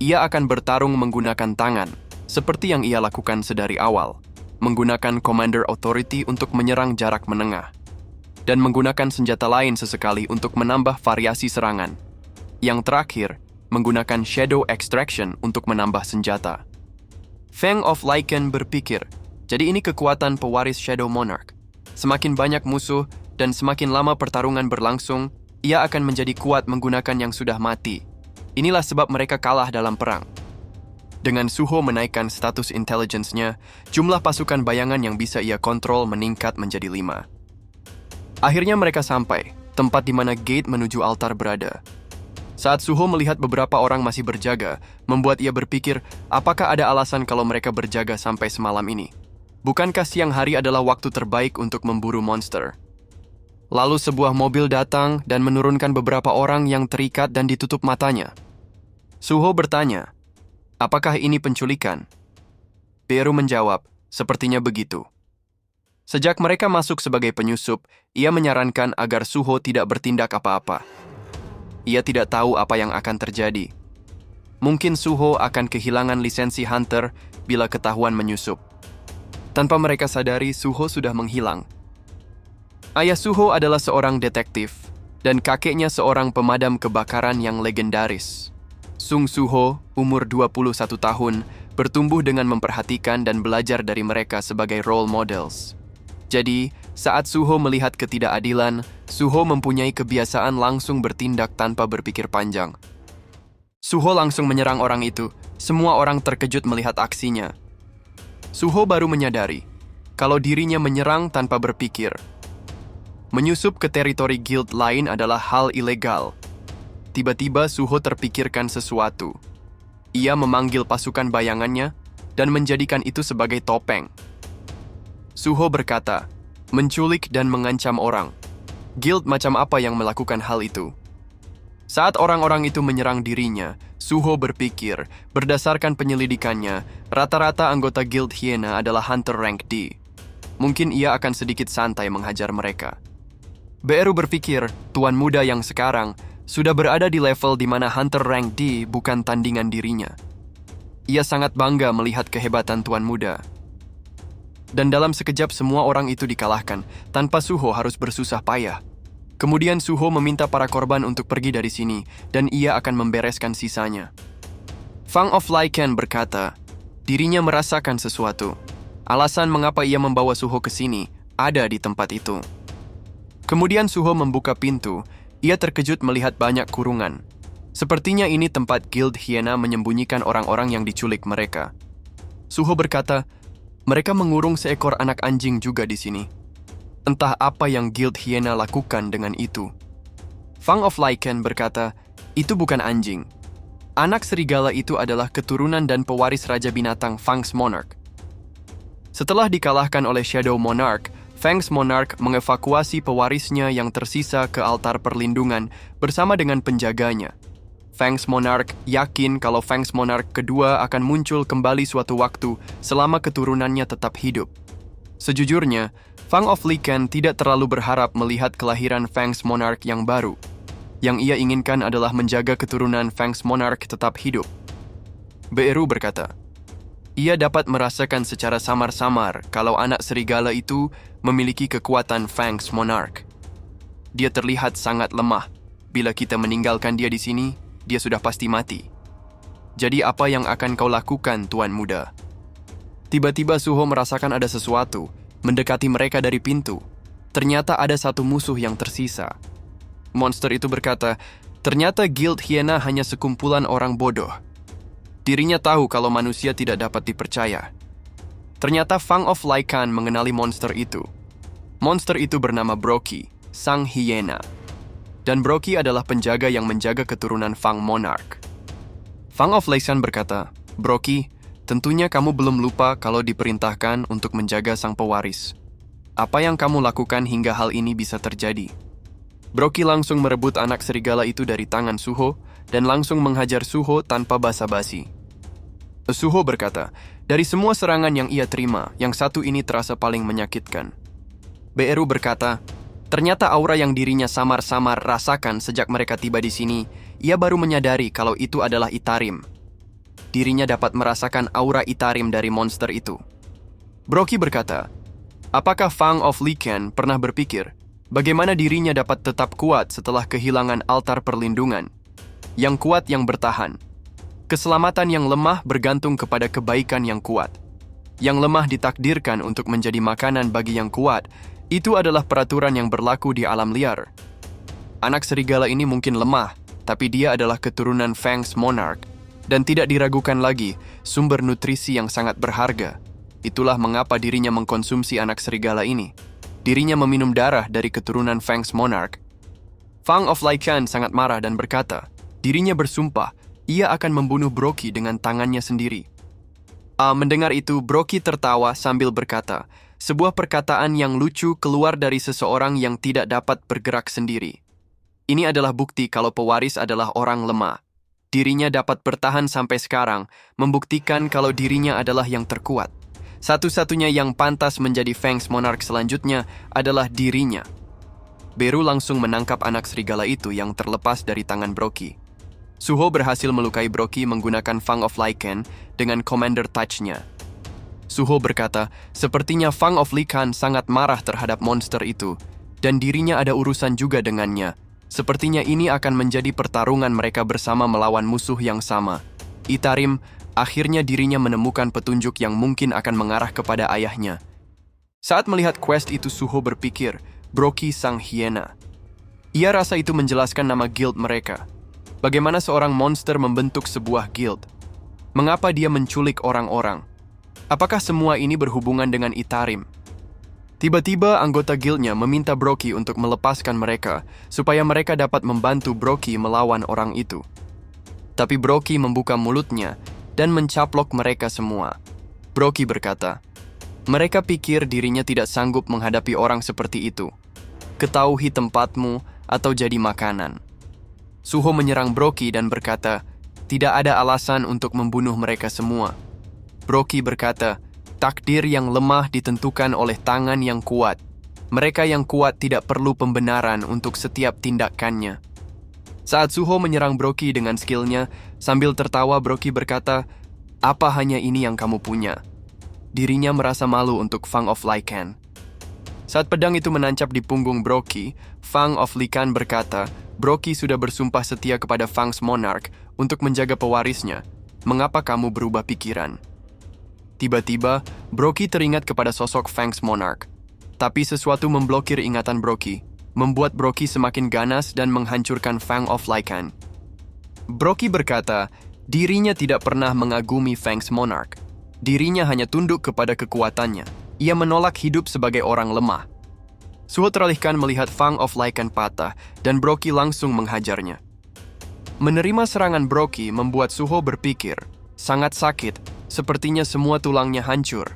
Ia akan bertarung menggunakan tangan, seperti yang ia lakukan sedari awal. Menggunakan Commander Authority untuk menyerang jarak menengah. Dan menggunakan senjata lain sesekali untuk menambah variasi serangan. Yang terakhir, menggunakan Shadow Extraction untuk menambah senjata. Fang of Lycan berpikir, jadi ini kekuatan pewaris Shadow Monarch. Semakin banyak musuh dan semakin lama pertarungan berlangsung, ia akan menjadi kuat menggunakan yang sudah mati. Inilah sebab mereka kalah dalam perang. Dengan Suho menaikkan status intelligence-nya, jumlah pasukan bayangan yang bisa ia kontrol meningkat menjadi 5. Akhirnya mereka sampai, tempat di mana gate menuju altar berada. Saat Suho melihat beberapa orang masih berjaga, membuat ia berpikir, apakah ada alasan kalau mereka berjaga sampai semalam ini? Bukankah siang hari adalah waktu terbaik untuk memburu monster? Lalu sebuah mobil datang dan menurunkan beberapa orang yang terikat dan ditutup matanya. Suho bertanya, apakah ini penculikan? Beru menjawab, sepertinya begitu. Sejak mereka masuk sebagai penyusup, ia menyarankan agar Suho tidak bertindak apa-apa. Ia tidak tahu apa yang akan terjadi. Mungkin Suho akan kehilangan lisensi hunter bila ketahuan menyusup. Tanpa mereka sadari, Suho sudah menghilang. Ayah Suho adalah seorang detektif, dan kakeknya seorang pemadam kebakaran yang legendaris. Sung Suho, umur 21 tahun, bertumbuh dengan memperhatikan dan belajar dari mereka sebagai role models. Jadi, saat Suho melihat ketidakadilan, Suho mempunyai kebiasaan langsung bertindak tanpa berpikir panjang. Suho langsung menyerang orang itu. Semua orang terkejut melihat aksinya. Suho baru menyadari kalau dirinya menyerang tanpa berpikir. Menyusup ke teritori guild lain adalah hal ilegal. Tiba-tiba Suho terpikirkan sesuatu. Ia memanggil pasukan bayangannya dan menjadikan itu sebagai topeng. Suho berkata, menculik dan mengancam orang. Guild macam apa yang melakukan hal itu? Saat orang-orang itu menyerang dirinya, Suho berpikir, berdasarkan penyelidikannya, rata-rata anggota Guild Hyena adalah Hunter Rank D. Mungkin ia akan sedikit santai menghajar mereka. Beru berpikir, tuan muda yang sekarang sudah berada di level di mana Hunter Rank D bukan tandingan dirinya. Ia sangat bangga melihat kehebatan tuan muda. Dan dalam sekejap semua orang itu dikalahkan, tanpa Suho harus bersusah payah. Kemudian Suho meminta para korban untuk pergi dari sini, dan ia akan membereskan sisanya. Fang of Lycan berkata, dirinya merasakan sesuatu. Alasan mengapa ia membawa Suho ke sini ada di tempat itu. Kemudian Suho membuka pintu, ia terkejut melihat banyak kurungan. Sepertinya ini tempat Guild Hyena menyembunyikan orang-orang yang diculik mereka. Suho berkata, mereka mengurung seekor anak anjing juga di sini. Entah apa yang Guild Hyena lakukan dengan itu. Fang of Lycan berkata, itu bukan anjing. Anak serigala itu adalah keturunan dan pewaris Raja Binatang Fangs Monarch. Setelah dikalahkan oleh Shadow Monarch, Fangs Monarch mengevakuasi pewarisnya yang tersisa ke altar perlindungan bersama dengan penjaganya. Fangs Monarch yakin kalau Fangs Monarch kedua akan muncul kembali suatu waktu selama keturunannya tetap hidup. Sejujurnya, Fang of Lycan tidak terlalu berharap melihat kelahiran Fangs Monarch yang baru. Yang ia inginkan adalah menjaga keturunan Fangs Monarch tetap hidup. Beru berkata, ia dapat merasakan secara samar-samar kalau anak serigala itu memiliki kekuatan Fangs Monarch. Dia terlihat sangat lemah. Bila kita meninggalkan dia di sini, dia sudah pasti mati. Jadi apa yang akan kau lakukan, tuan muda? Tiba-tiba Suho merasakan ada sesuatu mendekati mereka dari pintu. Ternyata ada satu musuh yang tersisa. Monster itu berkata, ternyata Guild Hyena hanya sekumpulan orang bodoh. Dirinya tahu kalau manusia tidak dapat dipercaya. Ternyata Fang of Lycan mengenali monster itu. Monster itu bernama Brockie, sang hyena. Dan Brockie adalah penjaga yang menjaga keturunan Fang Monarch. Fang of Lycan berkata, Brockie, tentunya kamu belum lupa kalau diperintahkan untuk menjaga sang pewaris. Apa yang kamu lakukan hingga hal ini bisa terjadi? Brockie langsung merebut anak serigala itu dari tangan Suho dan langsung menghajar Suho tanpa basa-basi. Suho berkata, dari semua serangan yang ia terima, yang satu ini terasa paling menyakitkan. Beru berkata, ternyata aura yang dirinya samar-samar rasakan sejak mereka tiba di sini, ia baru menyadari kalau itu adalah Itarim. Dirinya dapat merasakan aura Itarim dari monster itu. Brockie berkata, apakah Fang of Lycan pernah berpikir bagaimana dirinya dapat tetap kuat setelah kehilangan altar perlindungan? Yang kuat yang bertahan. Keselamatan yang lemah bergantung kepada kebaikan yang kuat. Yang lemah ditakdirkan untuk menjadi makanan bagi yang kuat. Itu adalah peraturan yang berlaku di alam liar. Anak serigala ini mungkin lemah, tapi dia adalah keturunan Fangs Monarch. Dan tidak diragukan lagi, sumber nutrisi yang sangat berharga. Itulah mengapa dirinya mengkonsumsi anak serigala ini. Dirinya meminum darah dari keturunan Fangs Monarch. Fang of Lycan sangat marah dan berkata, dirinya bersumpah, ia akan membunuh Brockie dengan tangannya sendiri. Mendengar itu, Brockie tertawa sambil berkata, sebuah perkataan yang lucu keluar dari seseorang yang tidak dapat bergerak sendiri. Ini adalah bukti kalau pewaris adalah orang lemah. Dirinya dapat bertahan sampai sekarang, membuktikan kalau dirinya adalah yang terkuat. Satu-satunya yang pantas menjadi Fangs Monarch selanjutnya adalah dirinya. Beru langsung menangkap anak serigala itu yang terlepas dari tangan Brockie. Suho berhasil melukai Brockie menggunakan Fang of Lycan dengan Commander Touch-nya. Suho berkata, sepertinya Fang of Lycan sangat marah terhadap monster itu, dan dirinya ada urusan juga dengannya. Sepertinya ini akan menjadi pertarungan mereka bersama melawan musuh yang sama. Itarim, akhirnya dirinya menemukan petunjuk yang mungkin akan mengarah kepada ayahnya. Saat melihat quest itu Suho berpikir, Brockie sang hyena. Ia rasa itu menjelaskan nama guild mereka. Bagaimana seorang monster membentuk sebuah guild? Mengapa dia menculik orang-orang? Apakah semua ini berhubungan dengan Itarim? Tiba-tiba anggota guildnya meminta Brockie untuk melepaskan mereka, supaya mereka dapat membantu Brockie melawan orang itu. Tapi Brockie membuka mulutnya dan mencaplok mereka semua. Brockie berkata, mereka pikir dirinya tidak sanggup menghadapi orang seperti itu. Ketahui tempatmu atau jadi makanan. Suho menyerang Broky dan berkata, tidak ada alasan untuk membunuh mereka semua. Broky berkata, takdir yang lemah ditentukan oleh tangan yang kuat. Mereka yang kuat tidak perlu pembenaran untuk setiap tindakannya. Saat Suho menyerang Broky dengan skillnya, sambil tertawa Broky berkata, apa hanya ini yang kamu punya? Dirinya merasa malu untuk Fang of Lycan. Saat pedang itu menancap di punggung Broky, Fang of Lycan berkata, Broky sudah bersumpah setia kepada Fang's Monarch untuk menjaga pewarisnya. Mengapa kamu berubah pikiran? Tiba-tiba, Broky teringat kepada sosok Fang's Monarch. Tapi sesuatu memblokir ingatan Broky, membuat Broky semakin ganas dan menghancurkan Fang of Lycan. Broky berkata, dirinya tidak pernah mengagumi Fang's Monarch. Dirinya hanya tunduk kepada kekuatannya. Ia menolak hidup sebagai orang lemah. Suho teralihkan melihat Fang of Lycan patah dan Broky langsung menghajarnya. Menerima serangan Broky membuat Suho berpikir, sangat sakit, sepertinya semua tulangnya hancur.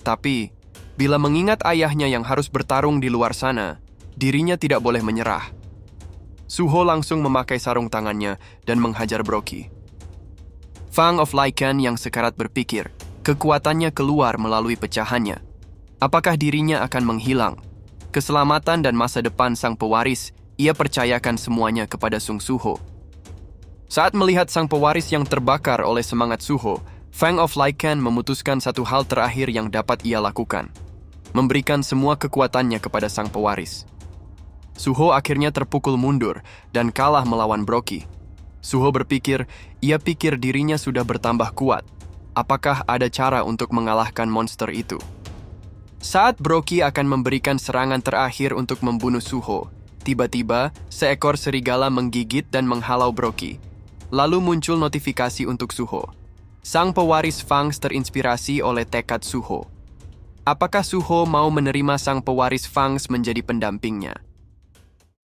Tapi, bila mengingat ayahnya yang harus bertarung di luar sana, dirinya tidak boleh menyerah. Suho langsung memakai sarung tangannya dan menghajar Broky. Fang of Lycan yang sekarat berpikir, kekuatannya keluar melalui pecahannya. Apakah dirinya akan menghilang? Keselamatan dan masa depan sang pewaris, ia percayakan semuanya kepada Sung Suho. Saat melihat sang pewaris yang terbakar oleh semangat Suho, Fang of Lycan memutuskan satu hal terakhir yang dapat ia lakukan. Memberikan semua kekuatannya kepada sang pewaris. Suho akhirnya terpukul mundur dan kalah melawan Broky. Suho berpikir, ia pikir dirinya sudah bertambah kuat. Apakah ada cara untuk mengalahkan monster itu? Saat Broky akan memberikan serangan terakhir untuk membunuh Suho, tiba-tiba seekor serigala menggigit dan menghalau Broky. Lalu muncul notifikasi untuk Suho. Sang pewaris Fangs terinspirasi oleh tekad Suho. Apakah Suho mau menerima sang pewaris Fangs menjadi pendampingnya?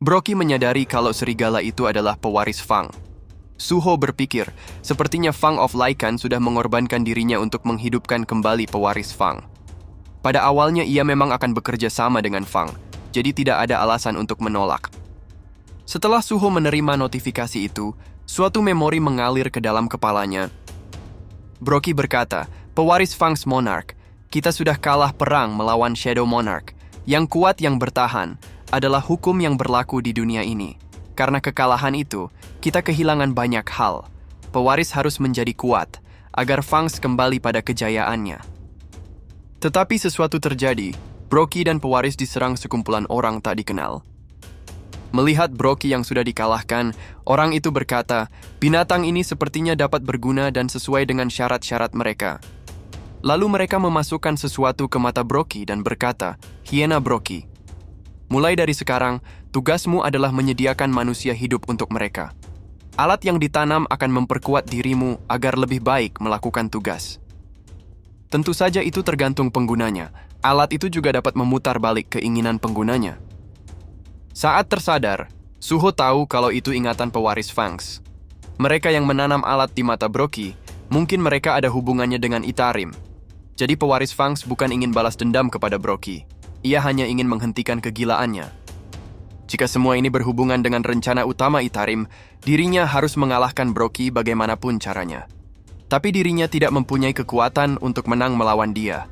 Broky menyadari kalau serigala itu adalah pewaris Fang. Suho berpikir, sepertinya Fang of Lycan sudah mengorbankan dirinya untuk menghidupkan kembali pewaris Fang. Pada awalnya ia memang akan bekerja sama dengan Fang, jadi tidak ada alasan untuk menolak. Setelah Suho menerima notifikasi itu, suatu memori mengalir ke dalam kepalanya. Broky berkata, pewaris Fang's Monarch, kita sudah kalah perang melawan Shadow Monarch. Yang kuat yang bertahan adalah hukum yang berlaku di dunia ini. Karena kekalahan itu, kita kehilangan banyak hal. Pewaris harus menjadi kuat, agar Fangs kembali pada kejayaannya. Tetapi sesuatu terjadi, Broky dan pewaris diserang sekumpulan orang tak dikenal. Melihat Broky yang sudah dikalahkan, orang itu berkata, binatang ini sepertinya dapat berguna dan sesuai dengan syarat-syarat mereka. Lalu mereka memasukkan sesuatu ke mata Broky dan berkata, Hyena Broky. Mulai dari sekarang, tugasmu adalah menyediakan manusia hidup untuk mereka. Alat yang ditanam akan memperkuat dirimu agar lebih baik melakukan tugas. Tentu saja itu tergantung penggunanya. Alat itu juga dapat memutar balik keinginan penggunanya. Saat tersadar, Suho tahu kalau itu ingatan pewaris Fangs. Mereka yang menanam alat di mata Broky, mungkin mereka ada hubungannya dengan Itarim. Jadi pewaris Fangs bukan ingin balas dendam kepada Broky. Ia hanya ingin menghentikan kegilaannya. Jika semua ini berhubungan dengan rencana utama Itarim, dirinya harus mengalahkan Broky bagaimanapun caranya. Tapi dirinya tidak mempunyai kekuatan untuk menang melawan dia.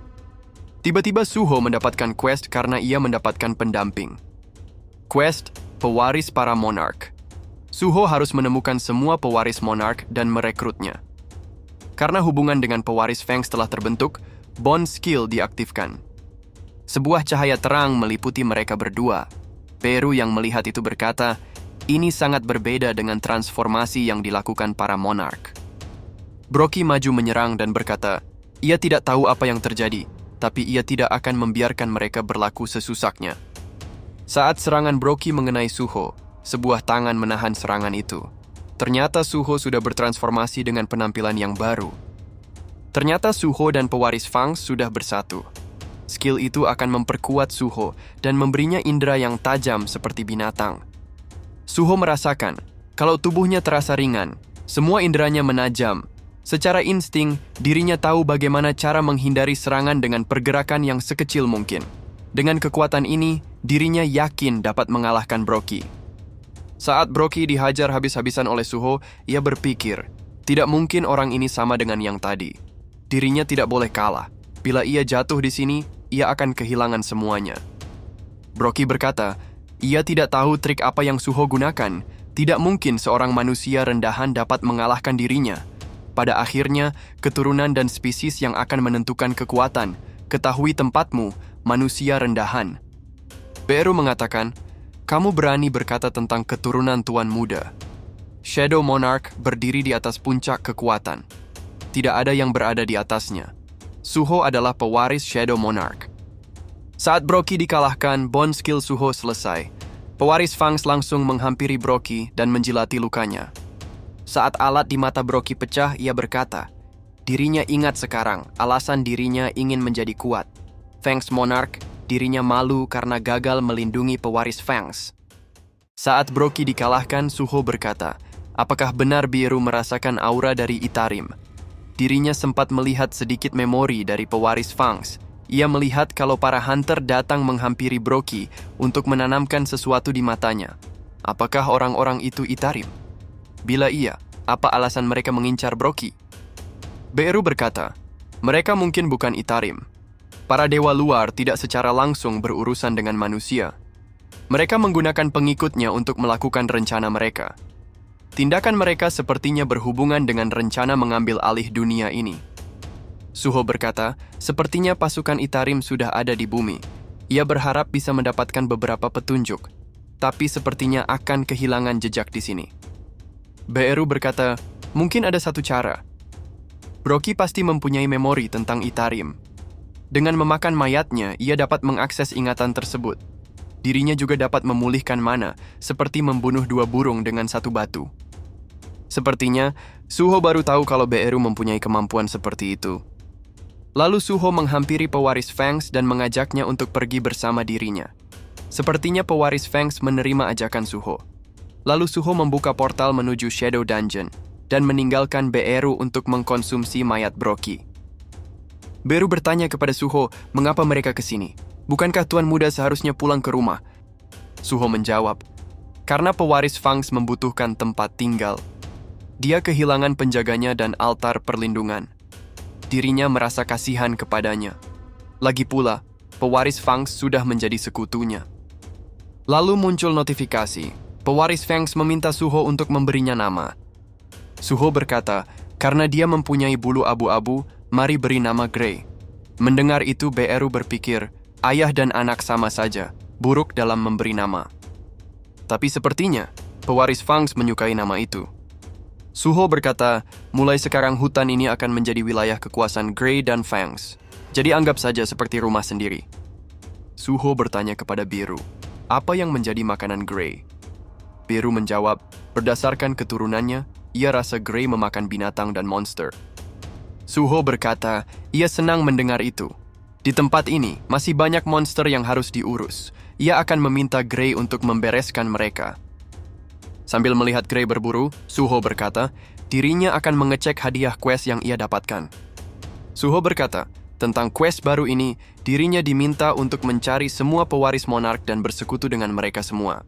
Tiba-tiba Suho mendapatkan quest karena ia mendapatkan pendamping. Quest Pewaris Para Monarch. Suho harus menemukan semua pewaris Monarch dan merekrutnya. Karena hubungan dengan pewaris Fangs telah terbentuk, Bond Skill diaktifkan. Sebuah cahaya terang meliputi mereka berdua. Peru yang melihat itu berkata, ini sangat berbeda dengan transformasi yang dilakukan para Monarch. Broky maju menyerang dan berkata, ia tidak tahu apa yang terjadi, tapi ia tidak akan membiarkan mereka berlaku sesusaknya. Saat serangan Broky mengenai Suho, sebuah tangan menahan serangan itu. Ternyata Suho sudah bertransformasi dengan penampilan yang baru. Ternyata Suho dan pewaris Fangs sudah bersatu. Skill itu akan memperkuat Suho dan memberinya indera yang tajam seperti binatang. Suho merasakan, kalau tubuhnya terasa ringan, semua inderanya menajam. Secara insting, dirinya tahu bagaimana cara menghindari serangan dengan pergerakan yang sekecil mungkin. Dengan kekuatan ini, dirinya yakin dapat mengalahkan Broky. Saat Brocky dihajar habis-habisan oleh Suho, ia berpikir, tidak mungkin orang ini sama dengan yang tadi. Dirinya tidak boleh kalah. Bila ia jatuh di sini, ia akan kehilangan semuanya. Brocky berkata, ia tidak tahu trik apa yang Suho gunakan. Tidak mungkin seorang manusia rendahan dapat mengalahkan dirinya. Pada akhirnya, keturunan dan spesies yang akan menentukan kekuatan. Ketahui tempatmu, manusia rendahan. Beru mengatakan, kamu berani berkata tentang keturunan Tuan Muda. Shadow Monarch berdiri di atas puncak kekuatan. Tidak ada yang berada di atasnya. Suho adalah pewaris Shadow Monarch. Saat Brocky dikalahkan, bond skill Suho selesai. Pewaris Fangs langsung menghampiri Brocky dan menjilati lukanya. Saat alat di mata Brocky pecah, ia berkata, dirinya ingat sekarang, alasan dirinya ingin menjadi kuat. Fangs Monarch, dirinya malu karena gagal melindungi pewaris Fangs. Saat Brocky dikalahkan, Suho berkata, apakah benar Biru merasakan aura dari Itarim? Dirinya sempat melihat sedikit memori dari pewaris Fangs. Ia melihat kalau para hunter datang menghampiri Brocky untuk menanamkan sesuatu di matanya. Apakah orang-orang itu Itarim? Bila iya, apa alasan mereka mengincar Brocky? Beru berkata, mereka mungkin bukan Itarim. Para dewa luar tidak secara langsung berurusan dengan manusia. Mereka menggunakan pengikutnya untuk melakukan rencana mereka. Tindakan mereka sepertinya berhubungan dengan rencana mengambil alih dunia ini. Suho berkata, sepertinya pasukan Itarim sudah ada di bumi. Ia berharap bisa mendapatkan beberapa petunjuk, tapi sepertinya akan kehilangan jejak di sini. Beru berkata, mungkin ada satu cara. Brocky pasti mempunyai memori tentang Itarim. Dengan memakan mayatnya, ia dapat mengakses ingatan tersebut. Dirinya juga dapat memulihkan mana, seperti membunuh 2 burung dengan 1 batu. Sepertinya, Suho baru tahu kalau Beru mempunyai kemampuan seperti itu. Lalu Suho menghampiri pewaris Fangs dan mengajaknya untuk pergi bersama dirinya. Sepertinya pewaris Fangs menerima ajakan Suho. Lalu Suho membuka portal menuju Shadow Dungeon dan meninggalkan Beru untuk mengkonsumsi mayat Brocky. Beru bertanya kepada Suho, mengapa mereka ke sini? Bukankah Tuan Muda seharusnya pulang ke rumah? Suho menjawab, karena pewaris Fangs membutuhkan tempat tinggal. Dia kehilangan penjaganya dan altar perlindungan. Dirinya merasa kasihan kepadanya. Lagi pula, pewaris Fangs sudah menjadi sekutunya. Lalu muncul notifikasi. Pewaris Fangs meminta Suho untuk memberinya nama. Suho berkata, karena dia mempunyai bulu abu-abu, mari beri nama Grey. Mendengar itu, Beru berpikir, ayah dan anak sama saja, buruk dalam memberi nama. Tapi sepertinya, pewaris Fangs menyukai nama itu. Suho berkata, mulai sekarang hutan ini akan menjadi wilayah kekuasaan Grey dan Fangs. Jadi anggap saja seperti rumah sendiri. Suho bertanya kepada Biru, apa yang menjadi makanan Grey? Biru menjawab, berdasarkan keturunannya, ia rasa Grey memakan binatang dan monster. Suho berkata, ia senang mendengar itu. Di tempat ini, masih banyak monster yang harus diurus. Ia akan meminta Grey untuk membereskan mereka. Sambil melihat Grey berburu, Suho berkata, dirinya akan mengecek hadiah quest yang ia dapatkan. Suho berkata, tentang quest baru ini, dirinya diminta untuk mencari semua pewaris monark dan bersekutu dengan mereka semua.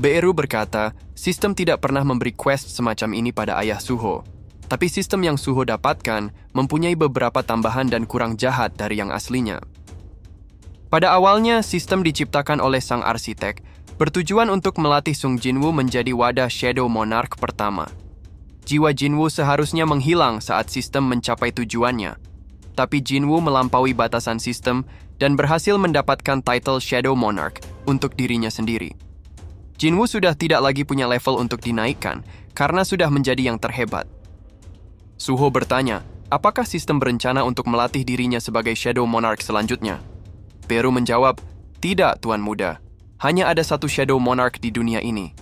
Beru berkata, sistem tidak pernah memberi quest semacam ini pada ayah Suho. Tapi sistem yang Suho dapatkan mempunyai beberapa tambahan dan kurang jahat dari yang aslinya. Pada awalnya, sistem diciptakan oleh sang arsitek, bertujuan untuk melatih Sung Jinwoo menjadi wadah Shadow Monarch pertama. Jiwa Jinwoo seharusnya menghilang saat sistem mencapai tujuannya. Tapi Jinwoo melampaui batasan sistem dan berhasil mendapatkan title Shadow Monarch untuk dirinya sendiri. Jinwoo sudah tidak lagi punya level untuk dinaikkan karena sudah menjadi yang terhebat. Suho bertanya, apakah sistem berencana untuk melatih dirinya sebagai Shadow Monarch selanjutnya? Beru menjawab, tidak Tuan Muda. Hanya ada satu Shadow Monarch di dunia ini.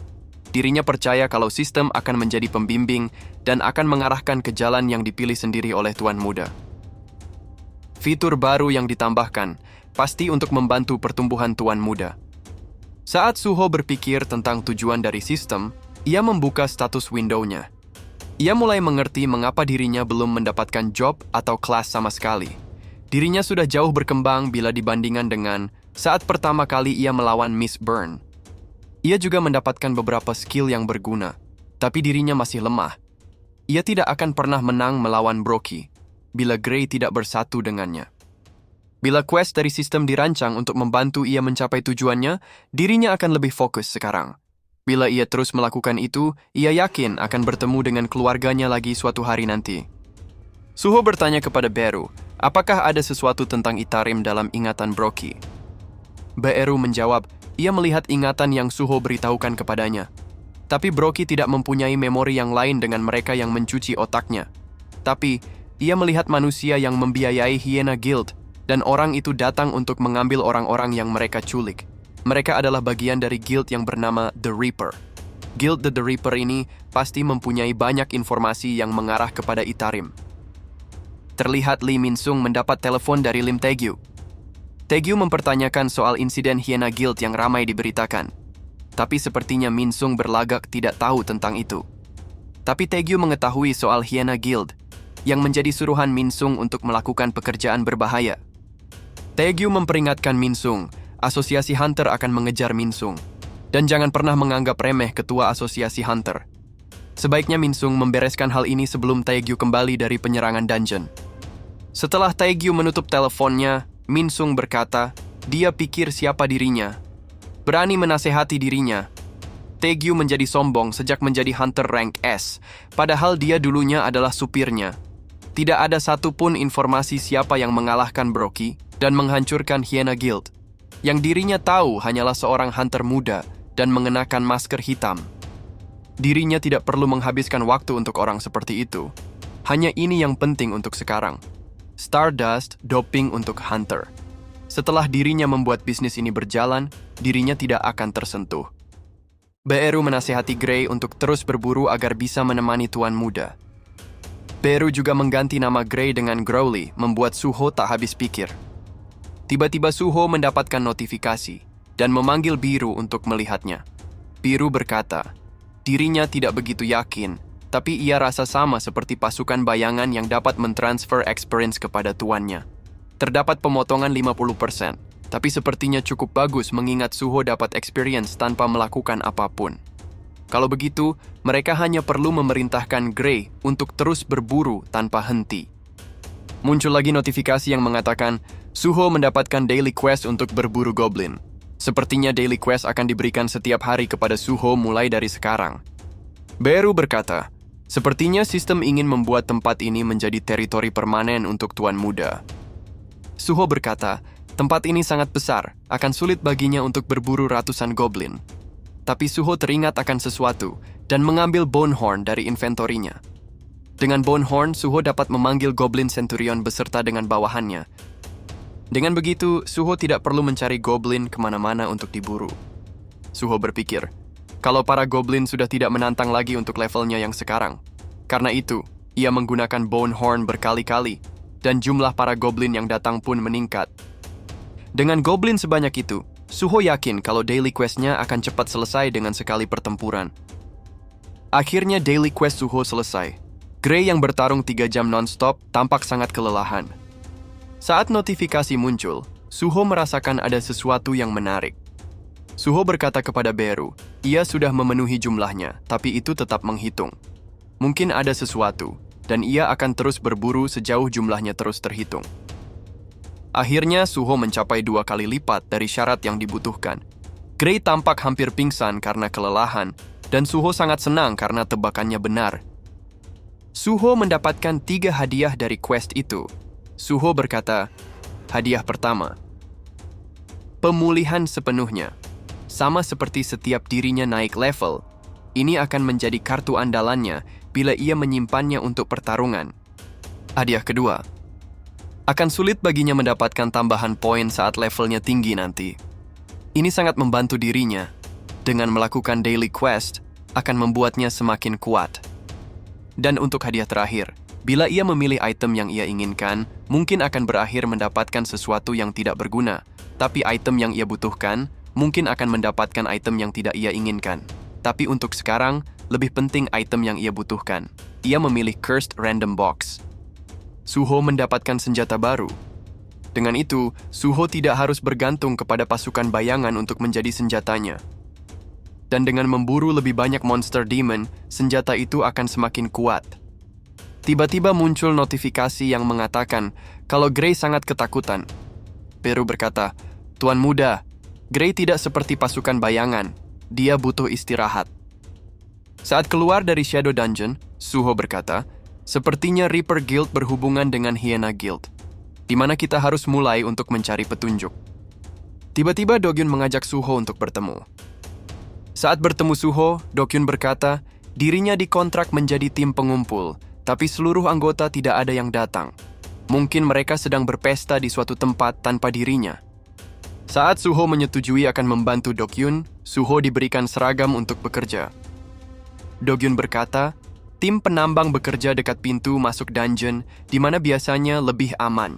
Dirinya percaya kalau sistem akan menjadi pembimbing dan akan mengarahkan ke jalan yang dipilih sendiri oleh Tuan Muda. Fitur baru yang ditambahkan, pasti untuk membantu pertumbuhan Tuan Muda. Saat Suho berpikir tentang tujuan dari sistem, ia membuka status window-nya. Ia mulai mengerti mengapa dirinya belum mendapatkan job atau kelas sama sekali. Dirinya sudah jauh berkembang bila dibandingkan dengan saat pertama kali ia melawan Miss Byrne. Ia juga mendapatkan beberapa skill yang berguna, tapi dirinya masih lemah. Ia tidak akan pernah menang melawan Brockie bila Gray tidak bersatu dengannya. Bila quest dari sistem dirancang untuk membantu ia mencapai tujuannya, dirinya akan lebih fokus sekarang. Bila ia terus melakukan itu, ia yakin akan bertemu dengan keluarganya lagi suatu hari nanti. Suho bertanya kepada Beru, apakah ada sesuatu tentang Itarim dalam ingatan Brockie? Beru menjawab, ia melihat ingatan yang Suho beritahukan kepadanya. Tapi Brockie tidak mempunyai memori yang lain dengan mereka yang mencuci otaknya. Tapi, ia melihat manusia yang membiayai Hyena Guild, dan orang itu datang untuk mengambil orang-orang yang mereka culik. Mereka adalah bagian dari guild yang bernama The Reaper. Guild The Reaper ini pasti mempunyai banyak informasi yang mengarah kepada Itarim. Terlihat Lee Min-sung mendapat telepon dari Lim Tae-gyu. Tae-gyu mempertanyakan soal insiden Hyena Guild yang ramai diberitakan. Tapi sepertinya Min-sung berlagak tidak tahu tentang itu. Tapi Tae-gyu mengetahui soal Hyena Guild, yang menjadi suruhan Min-sung untuk melakukan pekerjaan berbahaya. Tae-gyu memperingatkan Min-sung, Asosiasi Hunter akan mengejar Min-sung. Dan jangan pernah menganggap remeh ketua Asosiasi Hunter. Sebaiknya Min-sung membereskan hal ini sebelum Tae-gyu kembali dari penyerangan dungeon. Setelah Tae-gyu menutup teleponnya, Min-sung berkata, dia pikir siapa dirinya. Berani menasehati dirinya. Tae-gyu menjadi sombong sejak menjadi Hunter rank S, padahal dia dulunya adalah supirnya. Tidak ada satupun informasi siapa yang mengalahkan Brockie dan menghancurkan Hyena Guild. Yang dirinya tahu hanyalah seorang Hunter muda dan mengenakan masker hitam. Dirinya tidak perlu menghabiskan waktu untuk orang seperti itu. Hanya ini yang penting untuk sekarang. Stardust doping untuk Hunter. Setelah dirinya membuat bisnis ini berjalan, dirinya tidak akan tersentuh. Beru menasihati Gray untuk terus berburu agar bisa menemani tuan muda. Beru juga mengganti nama Gray dengan Growly, membuat Suho tak habis pikir. Tiba-tiba Suho mendapatkan notifikasi dan memanggil Biru untuk melihatnya. Biru berkata, dirinya tidak begitu yakin, tapi ia rasa sama seperti pasukan bayangan yang dapat mentransfer experience kepada tuannya. Terdapat pemotongan 50%, tapi sepertinya cukup bagus mengingat Suho dapat experience tanpa melakukan apapun. Kalau begitu, mereka hanya perlu memerintahkan Gray untuk terus berburu tanpa henti. Muncul lagi notifikasi yang mengatakan, Suho mendapatkan daily quest untuk berburu goblin. Sepertinya daily quest akan diberikan setiap hari kepada Suho mulai dari sekarang. Beru berkata, sepertinya sistem ingin membuat tempat ini menjadi teritori permanen untuk tuan muda. Suho berkata, tempat ini sangat besar, akan sulit baginya untuk berburu ratusan goblin. Tapi Suho teringat akan sesuatu dan mengambil Bonehorn dari inventorinya. Dengan Bonehorn, Suho dapat memanggil Goblin Centurion beserta dengan bawahannya. Dengan begitu, Suho tidak perlu mencari goblin kemana-mana untuk diburu. Suho berpikir, kalau para goblin sudah tidak menantang lagi untuk levelnya yang sekarang. Karena itu, ia menggunakan Bonehorn berkali-kali, dan jumlah para goblin yang datang pun meningkat. Dengan goblin sebanyak itu, Suho yakin kalau daily quest-nya akan cepat selesai dengan sekali pertempuran. Akhirnya daily quest Suho selesai. Gray yang bertarung 3 jam non-stop tampak sangat kelelahan. Saat notifikasi muncul, Suho merasakan ada sesuatu yang menarik. Suho berkata kepada Beru, ia sudah memenuhi jumlahnya, tapi itu tetap menghitung. Mungkin ada sesuatu, dan ia akan terus berburu sejauh jumlahnya terus terhitung. Akhirnya, Suho mencapai 2 kali lipat dari syarat yang dibutuhkan. Gray tampak hampir pingsan karena kelelahan, dan Suho sangat senang karena tebakannya benar. Suho mendapatkan 3 hadiah dari quest itu. Suho berkata, hadiah pertama, pemulihan sepenuhnya. Sama seperti setiap dirinya naik level, ini akan menjadi kartu andalannya bila ia menyimpannya untuk pertarungan. Hadiah kedua, akan sulit baginya mendapatkan tambahan poin saat levelnya tinggi nanti. Ini sangat membantu dirinya. Dengan melakukan daily quest, akan membuatnya semakin kuat. Dan untuk hadiah terakhir, bila ia memilih item yang ia inginkan, mungkin akan berakhir mendapatkan sesuatu yang tidak berguna. Tapi item yang ia butuhkan, mungkin akan mendapatkan item yang tidak ia inginkan. Tapi untuk sekarang, lebih penting item yang ia butuhkan. Ia memilih Cursed Random Box. Suho mendapatkan senjata baru. Dengan itu, Suho tidak harus bergantung kepada pasukan bayangan untuk menjadi senjatanya. dan dengan memburu lebih banyak monster demon, senjata itu akan semakin kuat. Tiba-tiba muncul notifikasi yang mengatakan kalau Gray sangat ketakutan. Peru berkata, "Tuan muda, Gray tidak seperti pasukan bayangan. Dia butuh istirahat." Saat keluar dari Shadow Dungeon, Suho berkata, "Sepertinya Reaper Guild berhubungan dengan Hyena Guild, di mana kita harus mulai untuk mencari petunjuk." Tiba-tiba Dogyun mengajak Suho untuk bertemu. Saat bertemu Suho, Dogyun berkata, dirinya dikontrak menjadi tim pengumpul, tapi seluruh anggota tidak ada yang datang. Mungkin mereka sedang berpesta di suatu tempat tanpa dirinya. Saat Suho menyetujui akan membantu Dogyun, Suho diberikan seragam untuk bekerja. Dogyun berkata, tim penambang bekerja dekat pintu masuk dungeon, di mana biasanya lebih aman.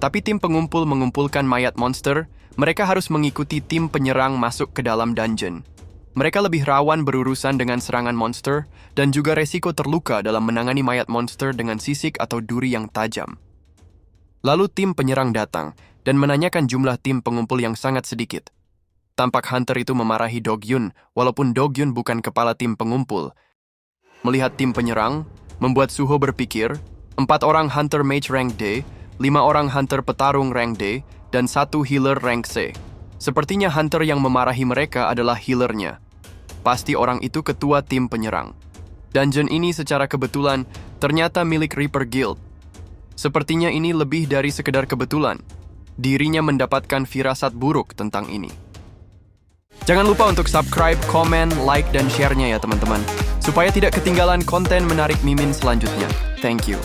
Tapi tim pengumpul mengumpulkan mayat monster, mereka harus mengikuti tim penyerang masuk ke dalam dungeon. Mereka lebih rawan berurusan dengan serangan monster dan juga resiko terluka dalam menangani mayat monster dengan sisik atau duri yang tajam. Lalu tim penyerang datang dan menanyakan jumlah tim pengumpul yang sangat sedikit. Tampak Hunter itu memarahi Dogyun, walaupun Dogyun bukan kepala tim pengumpul. Melihat tim penyerang, membuat Suho berpikir, 4 orang Hunter Mage rank D, 5 orang Hunter petarung rank D, dan 1 healer rank C. Sepertinya Hunter yang memarahi mereka adalah healernya. Pasti orang itu ketua tim penyerang. Dungeon ini secara kebetulan ternyata milik Reaper Guild. Sepertinya ini lebih dari sekedar kebetulan. Dirinya mendapatkan firasat buruk tentang ini. Jangan lupa untuk subscribe, komen, like, dan share-nya ya teman-teman. Supaya tidak ketinggalan konten menarik Mimin selanjutnya. Thank you.